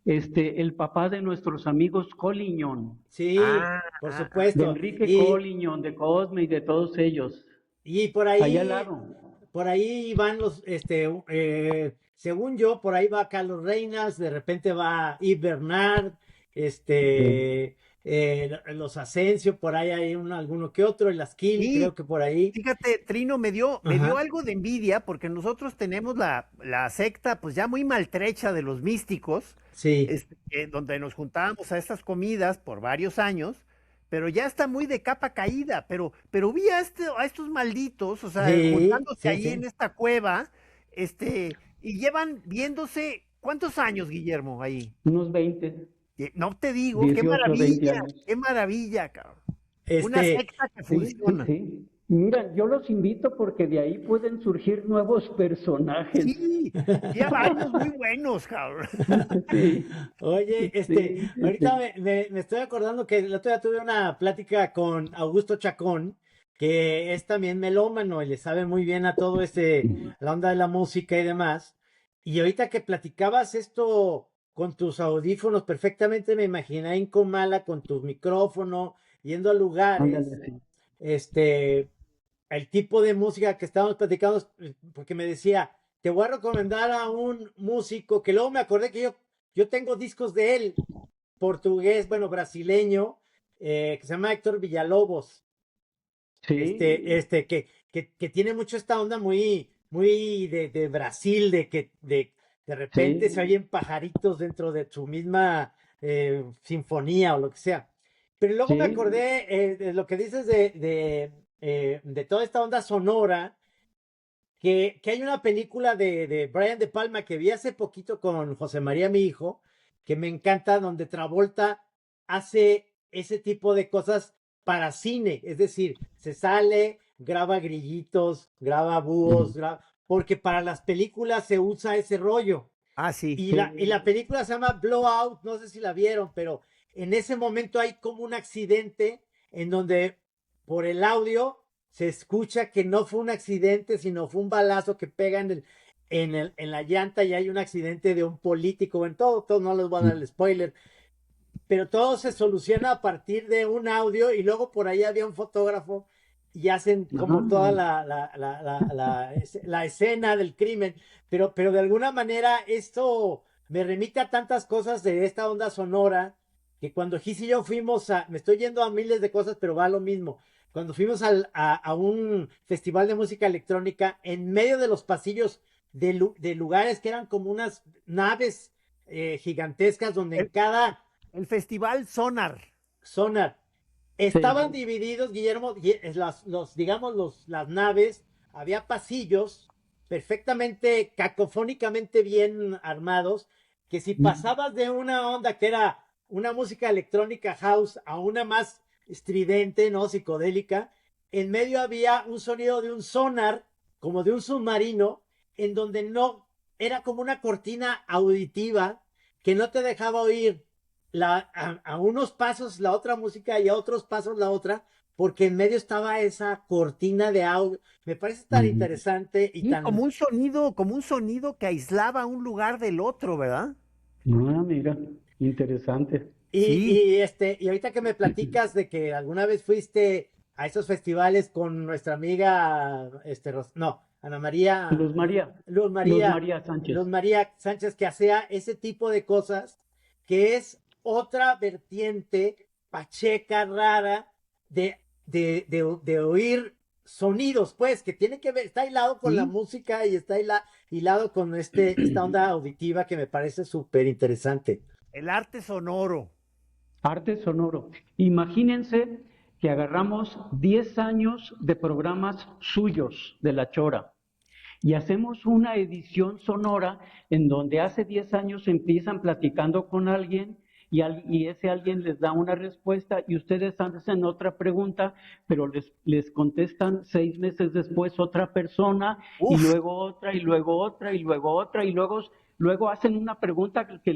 Speaker 3: el papá de nuestros amigos Coliñón,
Speaker 1: sí,
Speaker 2: Ah,
Speaker 1: por
Speaker 3: de
Speaker 1: supuesto.
Speaker 3: Enrique Coliñón, de Cosme y de todos ellos,
Speaker 1: Y
Speaker 3: allá al lado.
Speaker 1: por ahí van según yo, por ahí va Carlos Reinas, de repente va Yves Bernard,
Speaker 3: Sí,
Speaker 1: los Asensio, por ahí hay alguno que otro, el Asquil,
Speaker 2: y
Speaker 1: creo que por ahí.
Speaker 2: fíjate, Trino, me dio
Speaker 1: Ajá,
Speaker 2: algo de envidia porque nosotros tenemos la secta pues ya muy maltrecha de los místicos,
Speaker 1: sí,
Speaker 2: donde nos juntábamos a estas comidas por varios años, pero ya está muy de capa caída, pero vi a estos malditos, o sea,
Speaker 1: sí,
Speaker 2: juntándose
Speaker 1: sí,
Speaker 2: ahí en
Speaker 1: sí.
Speaker 2: esta cueva, y llevan viéndose, ¿cuántos años, Guillermo, ahí?
Speaker 3: unos 20,
Speaker 2: No te digo,
Speaker 3: 18, 20 años.
Speaker 2: qué maravilla, cabrón. Una
Speaker 1: Este,
Speaker 2: secta que
Speaker 3: Sí, sí,
Speaker 2: funciona.
Speaker 3: sí. Mira, yo los invito porque de ahí pueden surgir nuevos personajes.
Speaker 2: Sí, y a varios muy buenos, cabrón.
Speaker 3: Sí,
Speaker 1: Oye,
Speaker 3: sí, sí,
Speaker 1: ahorita
Speaker 3: sí.
Speaker 1: me estoy acordando que el otro día tuve una plática con Augusto Chacón, que es también melómano y le sabe muy bien a todo la onda de la música y demás. Y ahorita que platicabas esto con tus audífonos, perfectamente me imaginé en Comala con tu micrófono, yendo a
Speaker 3: Ándale,
Speaker 1: lugares,
Speaker 3: sí.
Speaker 1: este, el tipo de música que estábamos platicando, porque me decía, te voy a recomendar a un músico que luego me acordé que yo tengo discos de él, portugués, bueno, brasileño, que se llama Héctor Villalobos,
Speaker 3: Sí,
Speaker 1: que tiene mucho esta onda muy de Brasil, de repente se
Speaker 3: sí,
Speaker 1: oyen pajaritos dentro de su misma sinfonía o lo que sea. Pero luego me
Speaker 3: sí.
Speaker 1: acordé de lo que dices de toda esta onda sonora, que hay una película de Brian De Palma que vi hace poquito con José María, mi hijo, que me encanta, donde Travolta hace ese tipo de cosas para cine, es decir, se sale, graba grillitos, graba búhos, porque para las películas se usa ese rollo.
Speaker 2: Ah, sí.
Speaker 1: Y la
Speaker 3: Sí,
Speaker 1: película se llama Blowout, no sé si la vieron, pero en ese momento hay como un accidente en donde por el audio se escucha que no fue un accidente, sino fue un balazo que pega en la llanta y hay un accidente de un político, en todo, no les voy a dar el spoiler, pero todo se soluciona a partir de un audio y luego por ahí había un fotógrafo y hacen como toda la escena del crimen, pero de alguna manera esto me remite a tantas cosas de esta onda sonora que cuando Gis y yo fuimos me estoy yendo a miles de cosas, pero va a lo mismo. Cuando fuimos a un festival de música electrónica, en medio de los pasillos de lugares que eran como unas naves gigantescas, donde en
Speaker 2: El,
Speaker 1: cada
Speaker 2: el Festival Sonar.
Speaker 1: Sonar.
Speaker 3: Sí.
Speaker 1: Estaban divididos, Guillermo, digamos, las naves, había pasillos perfectamente, cacofónicamente bien armados, que si pasabas de una onda que era una música electrónica house a una más estridente, ¿no? Psicodélica, en medio había un sonido de un sonar, como de un submarino, en donde no, era como una cortina auditiva que no te dejaba oír a unos pasos la otra música y a otros pasos la otra, porque en medio estaba esa cortina de audio. Me parece tan interesante y
Speaker 2: Y
Speaker 1: tan...
Speaker 2: como un sonido que aislaba un lugar del otro, ¿verdad?
Speaker 3: Ah, mira, interesante.
Speaker 2: Sí,
Speaker 1: Y ahorita que me platicas de que alguna vez fuiste a esos festivales con nuestra amiga, no, Ana María,
Speaker 3: Luz María,
Speaker 1: Luz
Speaker 3: Luz
Speaker 1: María,
Speaker 3: María
Speaker 1: Luz
Speaker 3: Sánchez.
Speaker 1: María Sánchez, que hacía ese tipo de cosas, que es otra vertiente pacheca, rara, de oír sonidos, pues, que tiene que ver, está hilado con la
Speaker 2: sí.
Speaker 1: música y está hilado con esta onda auditiva que me parece súper interesante.
Speaker 2: El arte sonoro.
Speaker 3: Arte sonoro. Imagínense que agarramos 10 años de programas suyos de La Chora y hacemos una edición sonora en donde hace 10 años empiezan platicando con alguien y ese alguien les da una respuesta y ustedes hacen otra pregunta, pero les contestan 6 meses después otra persona y
Speaker 2: Uf,
Speaker 3: luego otra y luego otra y luego otra y luego hacen una pregunta que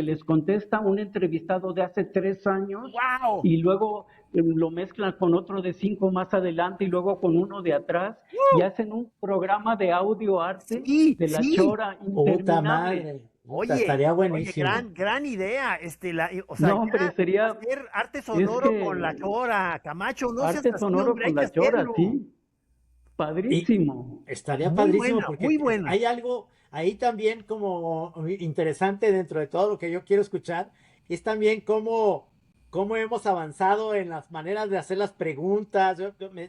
Speaker 3: les contesta un entrevistado de hace 3 años
Speaker 2: wow.
Speaker 3: y luego lo mezclan con otro de 5 más adelante y luego con uno de atrás y hacen un programa de audio arte
Speaker 2: Sí,
Speaker 3: de La
Speaker 2: sí.
Speaker 3: Chora
Speaker 1: Puta
Speaker 3: interminable.
Speaker 1: madre, puta,
Speaker 2: Oye,
Speaker 1: estaría
Speaker 2: oye,
Speaker 1: buenísimo.
Speaker 2: gran idea. O sea,
Speaker 3: No, hombre,
Speaker 2: ya
Speaker 3: sería,
Speaker 2: hacer arte
Speaker 3: es
Speaker 2: sonoro con la
Speaker 3: que
Speaker 2: chora, Camacho, no seas
Speaker 3: arte
Speaker 2: así,
Speaker 3: sonoro
Speaker 2: hombre, hay
Speaker 3: con
Speaker 2: que
Speaker 3: La Chora,
Speaker 2: hacerlo.
Speaker 3: sí,
Speaker 1: Y
Speaker 3: padrísimo.
Speaker 1: estaría padrísimo porque
Speaker 2: Muy buena.
Speaker 1: hay algo ahí también como interesante dentro de todo lo que yo quiero escuchar, es también cómo hemos avanzado en las maneras de hacer las preguntas.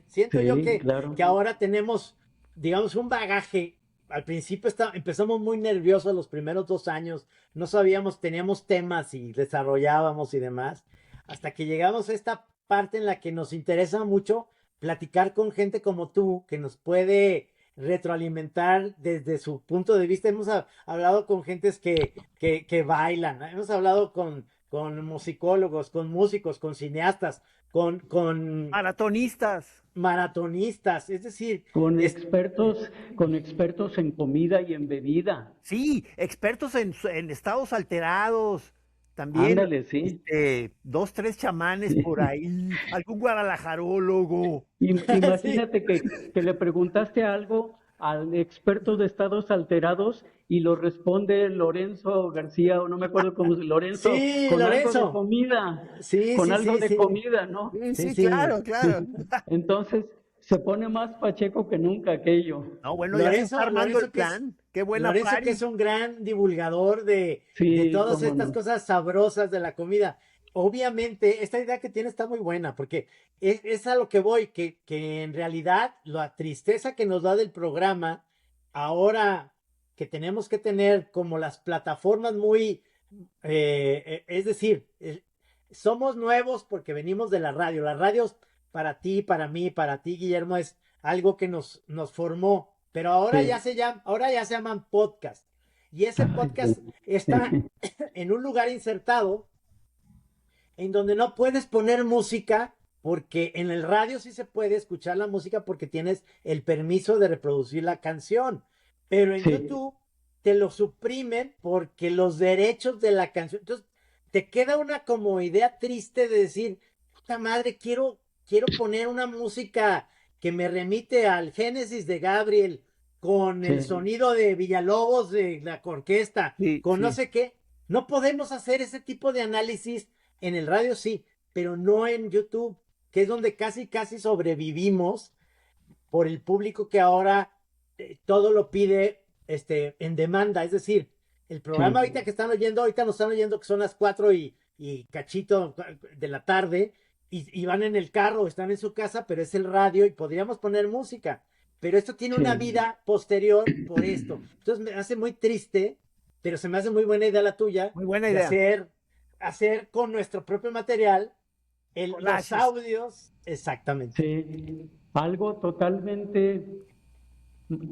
Speaker 1: Siento yo
Speaker 3: Sí,
Speaker 1: que
Speaker 3: claro.
Speaker 1: ahora tenemos, digamos, un bagaje. Al principio empezamos muy nerviosos los primeros 2 años, no sabíamos, teníamos temas y desarrollábamos y demás, hasta que llegamos a esta parte en la que nos interesa mucho platicar con gente como tú, que nos puede retroalimentar desde su punto de vista. Hemos hablado con gentes que bailan, ¿no? Hemos hablado con musicólogos, con músicos, con cineastas, con
Speaker 2: Maratonistas.
Speaker 1: maratonistas, es decir,
Speaker 3: Con expertos en comida y en bebida.
Speaker 2: Sí, expertos en estados alterados. También,
Speaker 3: Ándale, sí.
Speaker 2: dos, tres chamanes por
Speaker 3: Sí.
Speaker 2: ahí, algún guadalajarólogo.
Speaker 1: sí,
Speaker 3: Imagínate que le preguntaste algo al experto de estados alterados y lo responde Lorenzo García, o no me acuerdo cómo es, Lorenzo,
Speaker 1: sí, Lorenzo, sí,
Speaker 3: con
Speaker 1: sí,
Speaker 3: algo
Speaker 1: sí,
Speaker 3: de
Speaker 1: sí,
Speaker 3: comida, ¿no?
Speaker 2: Sí,
Speaker 1: sí,
Speaker 2: sí,
Speaker 1: sí.
Speaker 2: claro, claro.
Speaker 3: Entonces se pone más pacheco que nunca aquello.
Speaker 2: No, bueno, ya se está
Speaker 1: Lorenzo,
Speaker 2: armando el
Speaker 1: Lorenzo que es,
Speaker 2: plan. Qué buena
Speaker 1: Lorenzo que es
Speaker 2: party.
Speaker 1: un gran divulgador de
Speaker 3: Sí,
Speaker 1: todas
Speaker 3: cómo
Speaker 1: estas
Speaker 3: no.
Speaker 1: cosas sabrosas de la comida. Obviamente, esta idea que tiene está muy buena, porque es a lo que voy, que en realidad la tristeza que nos da del programa, ahora que tenemos que tener como las plataformas muy, es decir, somos nuevos porque venimos de la radio. La radio para ti, para mí, para ti, Guillermo, es algo que nos formó, pero
Speaker 3: Sí.
Speaker 1: ahora ya se llaman podcast. Y ese
Speaker 3: Ay,
Speaker 1: podcast está
Speaker 3: sí.
Speaker 1: en un lugar insertado en donde no puedes poner música, porque en el radio sí se puede escuchar la música porque tienes el permiso de reproducir la canción, pero en
Speaker 3: Sí.
Speaker 1: YouTube te lo suprimen porque los derechos de la canción. Entonces, te queda una como idea triste de decir, puta madre, quiero poner una música que me remite al Génesis de Gabriel, con el
Speaker 3: Sí,
Speaker 1: sonido de Villalobos de la orquesta,
Speaker 2: Sí,
Speaker 1: con no
Speaker 2: sí.
Speaker 1: sé qué. No podemos hacer ese tipo de análisis en el radio, sí, pero no en YouTube, que es donde casi, casi sobrevivimos por el público que ahora todo lo pide en demanda. Es decir, el programa
Speaker 3: sí,
Speaker 1: ahorita que están oyendo, ahorita nos están oyendo que son las 4 y cachito de la tarde y van en el carro, están en su casa, pero es el radio y podríamos poner música. Pero esto tiene una
Speaker 3: sí.
Speaker 1: vida posterior por esto. Entonces me hace muy triste, pero se me hace muy buena idea la tuya
Speaker 2: Muy buena
Speaker 1: de
Speaker 2: idea.
Speaker 1: hacer con nuestro propio material los
Speaker 2: Collages.
Speaker 1: audios, exactamente.
Speaker 3: Sí, algo totalmente,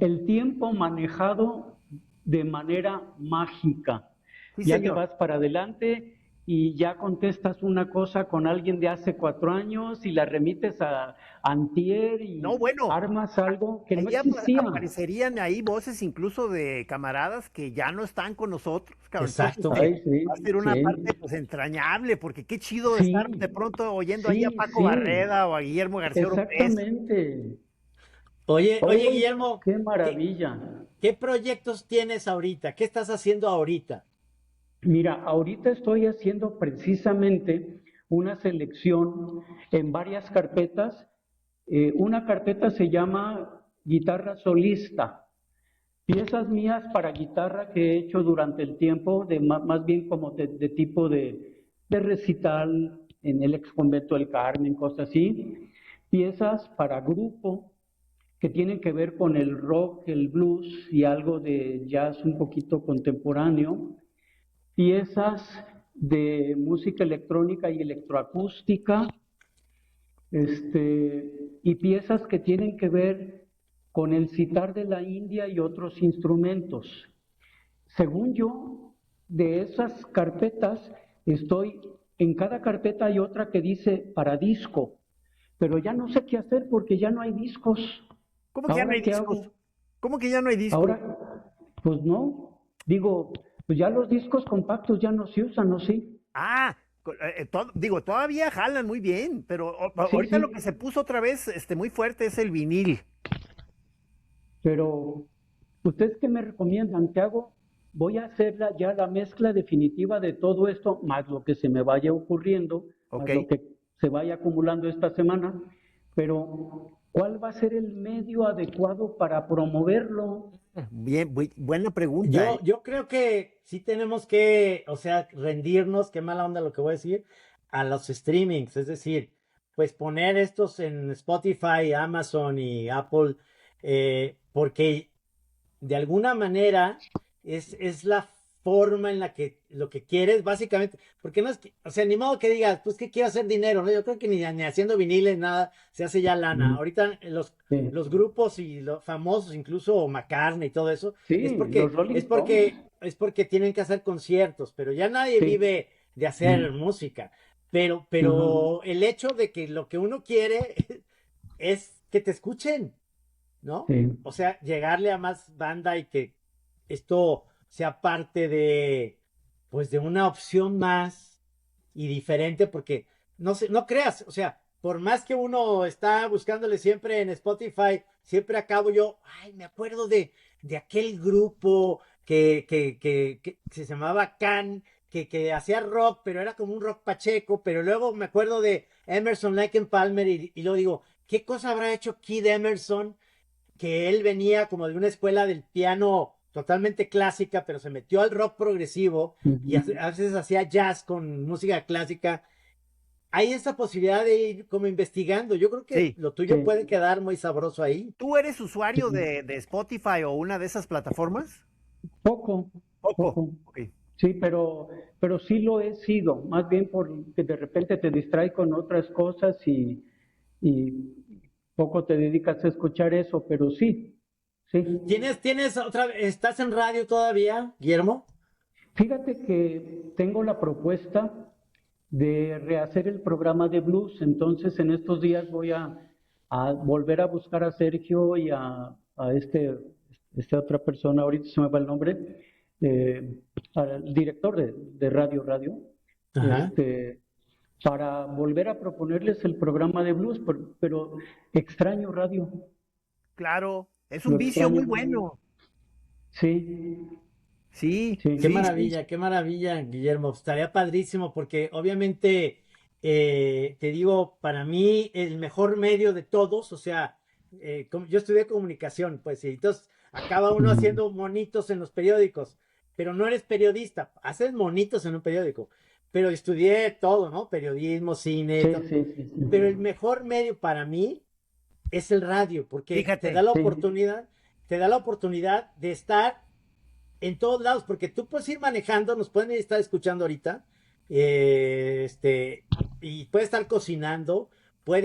Speaker 3: el tiempo manejado de manera mágica.
Speaker 2: Sí,
Speaker 3: Ya te
Speaker 2: señor.
Speaker 3: vas para adelante y ya contestas una cosa con alguien de hace 4 años y la remites a antier
Speaker 2: No,
Speaker 3: y
Speaker 2: bueno,
Speaker 3: armas algo que no
Speaker 2: ahí
Speaker 3: existía.
Speaker 2: aparecerían ahí voces incluso de camaradas que ya no están con nosotros, cabrón. Entonces,
Speaker 1: Exacto.
Speaker 3: Ay, sí,
Speaker 2: va a ser una
Speaker 3: sí,
Speaker 2: parte pues entrañable, porque qué chido estar de
Speaker 3: sí,
Speaker 2: pronto oyendo ahí a
Speaker 3: sí,
Speaker 2: Paco
Speaker 3: sí,
Speaker 2: Barreda o a Guillermo García Oropesa.
Speaker 3: exactamente.
Speaker 1: Oye,
Speaker 3: ¡Uy,
Speaker 1: Guillermo,
Speaker 3: qué
Speaker 1: ¿qué,
Speaker 3: maravilla!
Speaker 1: qué proyectos tienes ahorita? ¿Qué estás haciendo ahorita?
Speaker 3: Mira, ahorita estoy haciendo precisamente una selección en varias carpetas. Una carpeta se llama guitarra solista, piezas mías para guitarra que he hecho durante el tiempo, más bien como de tipo de recital en el ex convento del Carmen, cosas así. Piezas para grupo que tienen que ver con el rock, el blues y algo de jazz un poquito contemporáneo, piezas de música electrónica y electroacústica, y piezas que tienen que ver con el sitar de la India y otros instrumentos. Según yo, de esas carpetas, en cada carpeta hay otra que dice para disco, pero ya no sé qué hacer porque ya no hay discos.
Speaker 2: ¿Cómo que ya no
Speaker 3: ¿Ahora
Speaker 2: hay
Speaker 3: qué
Speaker 2: discos?
Speaker 3: hago?
Speaker 2: ¿Cómo que ya no hay discos?
Speaker 3: Ahora, pues no, digo, pues ya los discos compactos ya no se usan, ¿no? Sí,
Speaker 2: Ah, digo, todavía jalan muy bien, pero
Speaker 3: sí,
Speaker 2: ahorita lo que
Speaker 3: sí,
Speaker 2: se puso otra vez, muy fuerte es el vinil.
Speaker 3: pero ¿ustedes qué me recomiendan? ¿Qué hago? Voy a hacer ya la mezcla definitiva de todo esto, más lo que se me vaya ocurriendo,
Speaker 2: Ok.
Speaker 3: más lo que se vaya acumulando esta semana, pero ¿cuál va a ser el medio adecuado para promoverlo?
Speaker 2: Bien, buena pregunta,
Speaker 1: Yo,
Speaker 2: ¿eh?
Speaker 1: yo creo que sí tenemos que, o sea, rendirnos, qué mala onda lo que voy a decir, a los streamings, es decir, pues poner estos en Spotify, Amazon y Apple, porque de alguna manera es la forma en la que lo que quieres, básicamente, porque no es que, o sea, ni modo que digas, pues que quiero hacer dinero, ¿no? Yo creo que ni haciendo viniles, nada, se hace ya lana.
Speaker 3: Mm,
Speaker 1: Ahorita
Speaker 3: sí,
Speaker 1: los grupos y los famosos, incluso McCartney y todo eso,
Speaker 3: sí, los Rolling Stones,
Speaker 1: es porque tienen que hacer conciertos, pero ya nadie
Speaker 3: sí,
Speaker 1: vive de hacer
Speaker 3: mm,
Speaker 1: música.
Speaker 3: ajá,
Speaker 1: Pero el hecho de que lo que uno quiere es que te escuchen, ¿no?
Speaker 3: sí,
Speaker 1: O sea, llegarle a más banda y que esto sea parte pues de una opción más y diferente, porque no sé, no creas, o sea, por más que uno está buscándole siempre en Spotify, siempre acabo yo, ay, me acuerdo de aquel grupo que se llamaba Can, que hacía rock, pero era como un rock pacheco, pero luego me acuerdo de Emerson, Lake and Palmer, y luego digo, ¿qué cosa habrá hecho Kid Emerson? Que él venía como de una escuela del piano totalmente clásica, pero se metió al rock progresivo y a
Speaker 3: ujú,
Speaker 1: veces hacía jazz con música clásica. Hay esa posibilidad de ir como investigando. Yo creo que
Speaker 2: Sí.
Speaker 1: lo tuyo
Speaker 3: sí,
Speaker 1: puede quedar muy sabroso ahí.
Speaker 2: ¿Tú eres usuario
Speaker 3: sí.
Speaker 2: de Spotify o una de esas plataformas?
Speaker 3: Poco,
Speaker 2: Poco.
Speaker 3: poco.
Speaker 2: Ok.
Speaker 3: Sí, pero sí lo he sido, más bien porque de repente te distraes con otras cosas y poco te dedicas a escuchar eso, pero sí, sí.
Speaker 1: ¿Tienes estás en radio todavía, Guillermo?
Speaker 3: Fíjate que tengo la propuesta de rehacer el programa de blues, entonces en estos días voy a volver a buscar a Sergio y a esta otra persona, ahorita se me va el nombre, al director de Radio Radio,
Speaker 1: Ajá.
Speaker 3: Para volver a proponerles el programa de blues, pero extraño radio,
Speaker 2: Claro, es un
Speaker 3: lo
Speaker 2: vicio muy
Speaker 3: extraño muy,
Speaker 2: bueno.
Speaker 3: sí,
Speaker 2: Sí,
Speaker 3: sí,
Speaker 2: sí.
Speaker 1: Qué maravilla, Guillermo. Estaría padrísimo porque obviamente, te digo, para mí el mejor medio de todos, o sea, yo estudié comunicación, pues, y entonces acaba uno
Speaker 3: mm,
Speaker 1: haciendo monitos en los periódicos, pero no eres periodista, haces monitos en un periódico, pero estudié todo, ¿no? Periodismo, cine,
Speaker 3: sí,
Speaker 1: todo.
Speaker 3: sí, sí,
Speaker 1: Pero el
Speaker 3: sí,
Speaker 1: mejor medio para mí es el radio, porque
Speaker 2: Fíjate,
Speaker 3: sí,
Speaker 1: te da la oportunidad de estar en todos lados, porque tú puedes ir manejando, nos pueden estar escuchando ahorita, eh, este, y puedes estar cocinando,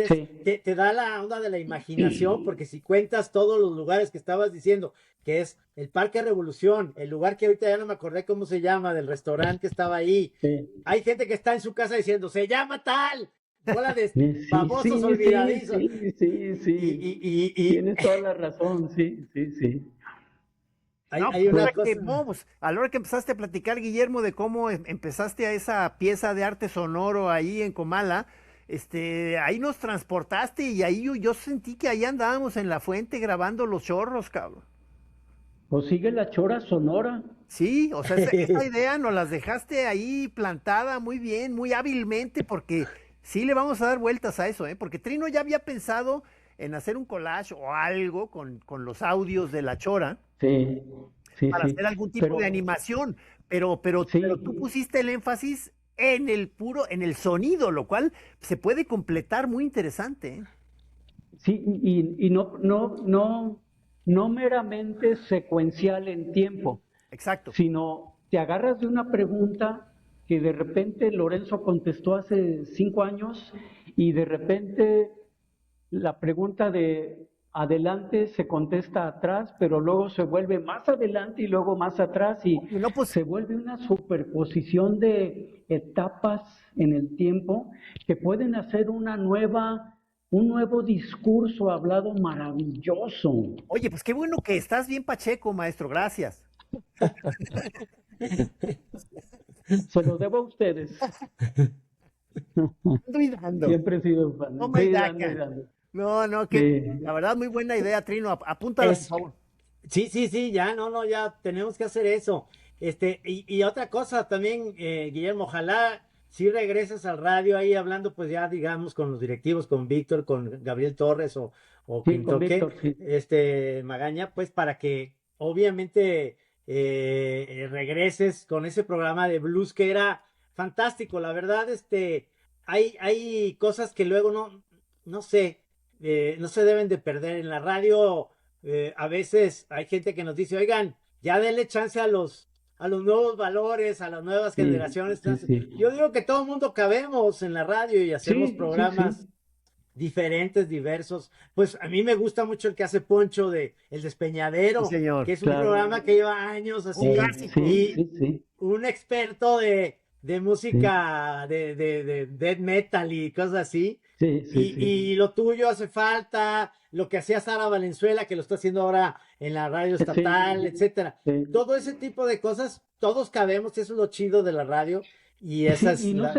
Speaker 3: sí,
Speaker 1: te da la onda de la imaginación, porque si cuentas todos los lugares que estabas diciendo, que es el Parque Revolución, el lugar que ahorita ya no me acordé cómo se llama, del restaurante que estaba ahí,
Speaker 3: sí.
Speaker 1: hay gente que está en su casa diciendo, se llama tal, bola de
Speaker 3: Sí,
Speaker 1: babosos
Speaker 3: sí, sí,
Speaker 1: olvidadizos,
Speaker 3: sí, sí,
Speaker 1: y,
Speaker 3: sí. Tienes toda la razón, sí, sí, sí.
Speaker 2: no,
Speaker 1: hay
Speaker 2: pues
Speaker 1: una
Speaker 2: ahora que,
Speaker 1: cosa.
Speaker 2: no, pues, a la hora que empezaste a platicar, Guillermo, de cómo empezaste a esa pieza de arte sonoro ahí en Comala, ahí nos transportaste y ahí yo sentí que ahí andábamos en la fuente grabando los chorros, cabrón.
Speaker 3: O sigue la chora sonora.
Speaker 2: Sí, o sea, esa idea nos las dejaste ahí plantada muy bien, muy hábilmente, porque sí le vamos a dar vueltas a eso, ¿eh? Porque Trino ya había pensado en hacer un collage o algo con los audios de la chora
Speaker 3: Sí, sí,
Speaker 2: para
Speaker 3: sí.
Speaker 2: hacer algún tipo de
Speaker 3: Pero
Speaker 2: animación, pero tú
Speaker 3: sí,
Speaker 2: pusiste el énfasis en el puro, en el sonido, lo cual se puede completar muy interesante, ¿eh?
Speaker 3: sí, y no meramente secuencial en tiempo,
Speaker 2: Exacto.
Speaker 3: sino te agarras de una pregunta que de repente Lorenzo contestó hace 5 años y de repente la pregunta de adelante se contesta atrás, pero luego se vuelve más adelante y luego más atrás y
Speaker 2: Y no, pues,
Speaker 3: se vuelve una superposición de etapas en el tiempo que pueden hacer un nuevo discurso hablado maravilloso.
Speaker 2: oye, pues qué bueno que estás bien pacheco, maestro, gracias.
Speaker 3: Se lo debo a ustedes.
Speaker 2: Ando y dando.
Speaker 3: Siempre he sido fan.
Speaker 2: Toma y
Speaker 3: Sí, dando y
Speaker 2: daca.
Speaker 3: dando.
Speaker 2: No, no, que
Speaker 3: Sí.
Speaker 2: la verdad, muy buena idea, Trino. Apúntala, por
Speaker 1: Es,
Speaker 2: favor.
Speaker 1: Sí, sí, sí, ya, no, no, ya tenemos que hacer eso. Y otra cosa también, Guillermo, ojalá si regresas al radio ahí hablando, pues ya digamos con los directivos, con Víctor, con Gabriel Torres o
Speaker 3: Sí,
Speaker 1: quien
Speaker 3: con
Speaker 1: toque,
Speaker 3: Víctor, sí.
Speaker 1: Magaña, pues para que obviamente regreses con ese programa de blues que era fantástico. La verdad, hay cosas que luego no sé, no se deben de perder en la radio. A veces hay gente que nos dice, oigan, ya denle chance a los nuevos valores, a las nuevas
Speaker 3: Sí,
Speaker 1: generaciones.
Speaker 3: sí,
Speaker 1: Entonces,
Speaker 3: sí.
Speaker 1: yo digo que todo el mundo cabemos en la radio y hacemos
Speaker 3: Sí, sí, sí.
Speaker 1: programas diferentes, diversos. Pues a mí me gusta mucho el que hace Poncho de El
Speaker 2: Sí,
Speaker 1: Despeñadero, que
Speaker 2: señor.
Speaker 1: es un
Speaker 3: Claro.
Speaker 1: programa que lleva años
Speaker 2: Un
Speaker 1: así,
Speaker 2: clásico.
Speaker 3: Sí,
Speaker 1: y
Speaker 3: sí, sí,
Speaker 1: un experto de
Speaker 3: sí,
Speaker 1: música de death metal y cosas así.
Speaker 3: sí, sí, sí.
Speaker 1: Y lo tuyo hace falta, lo que hacía Sara Valenzuela, que lo está haciendo ahora en la radio estatal,
Speaker 3: Sí,
Speaker 1: etcétera.
Speaker 3: sí.
Speaker 1: Todo ese tipo de cosas, todos cabemos, eso es lo chido de la radio, y esa
Speaker 3: Sí,
Speaker 1: es
Speaker 3: y no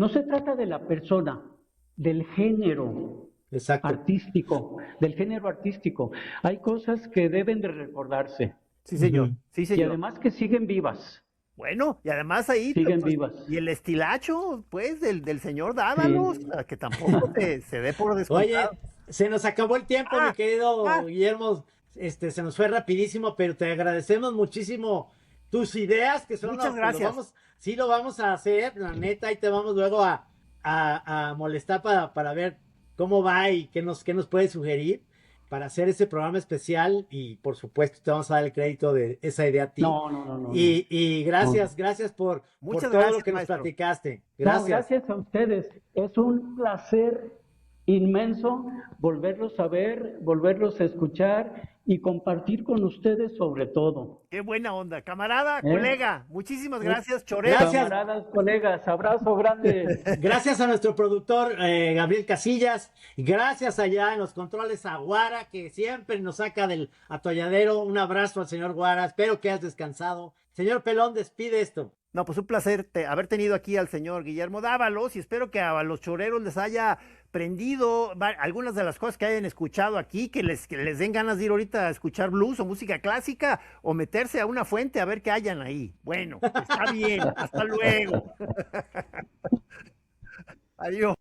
Speaker 3: se trata de la persona, del género
Speaker 1: exacto.
Speaker 3: artístico, del género artístico. Hay cosas que deben de recordarse
Speaker 2: Sí, señor.
Speaker 1: Ujú.
Speaker 2: Sí,
Speaker 3: y
Speaker 2: señor.
Speaker 3: además que siguen vivas,
Speaker 2: Bueno, y además ahí,
Speaker 3: siguen
Speaker 2: pues,
Speaker 3: vivas.
Speaker 2: y el estilacho, pues, del señor Dávalos,
Speaker 3: Sí.
Speaker 2: que tampoco se dé por
Speaker 1: Oye,
Speaker 2: descontado.
Speaker 1: se nos acabó el tiempo, mi
Speaker 2: Ah,
Speaker 1: querido
Speaker 2: ah,
Speaker 1: Guillermo. Se nos fue rapidísimo, pero te agradecemos muchísimo tus ideas, que son
Speaker 2: muchas
Speaker 1: pues lo
Speaker 2: gracias.
Speaker 1: vamos, sí lo vamos a hacer, la neta, ahí te vamos luego a molestar para ver cómo va y qué nos puede sugerir para hacer ese programa especial y por supuesto te vamos a dar el crédito de esa idea a ti.
Speaker 3: No, no, no, no, no.
Speaker 1: Y
Speaker 3: No.
Speaker 1: gracias por
Speaker 2: Muchas
Speaker 1: todo lo
Speaker 2: gracias,
Speaker 1: que nos
Speaker 2: maestro.
Speaker 1: platicaste.
Speaker 3: No,
Speaker 1: Gracias.
Speaker 3: gracias a ustedes. Es un placer inmenso volverlos a ver, volverlos a escuchar y compartir con ustedes sobre todo.
Speaker 2: Qué buena onda. Camarada,
Speaker 3: ¿Eh?
Speaker 2: colega, muchísimas gracias. Choreo.
Speaker 1: Gracias.
Speaker 3: Camaradas, colegas, abrazo grande.
Speaker 1: Gracias a nuestro productor Gabriel Casillas. Gracias allá en los controles a Guara, que siempre nos saca del atolladero. Un abrazo al señor Guara. Espero que hayas descansado. Señor Pelón, despide esto.
Speaker 2: No, pues un placer haber tenido aquí al señor Guillermo Dávalos y espero que a los choreros les haya prendido algunas de las cosas que hayan escuchado aquí, que les den ganas de ir ahorita a escuchar blues o música clásica o meterse a una fuente a ver qué hayan ahí. Bueno, está bien, hasta luego. Adiós.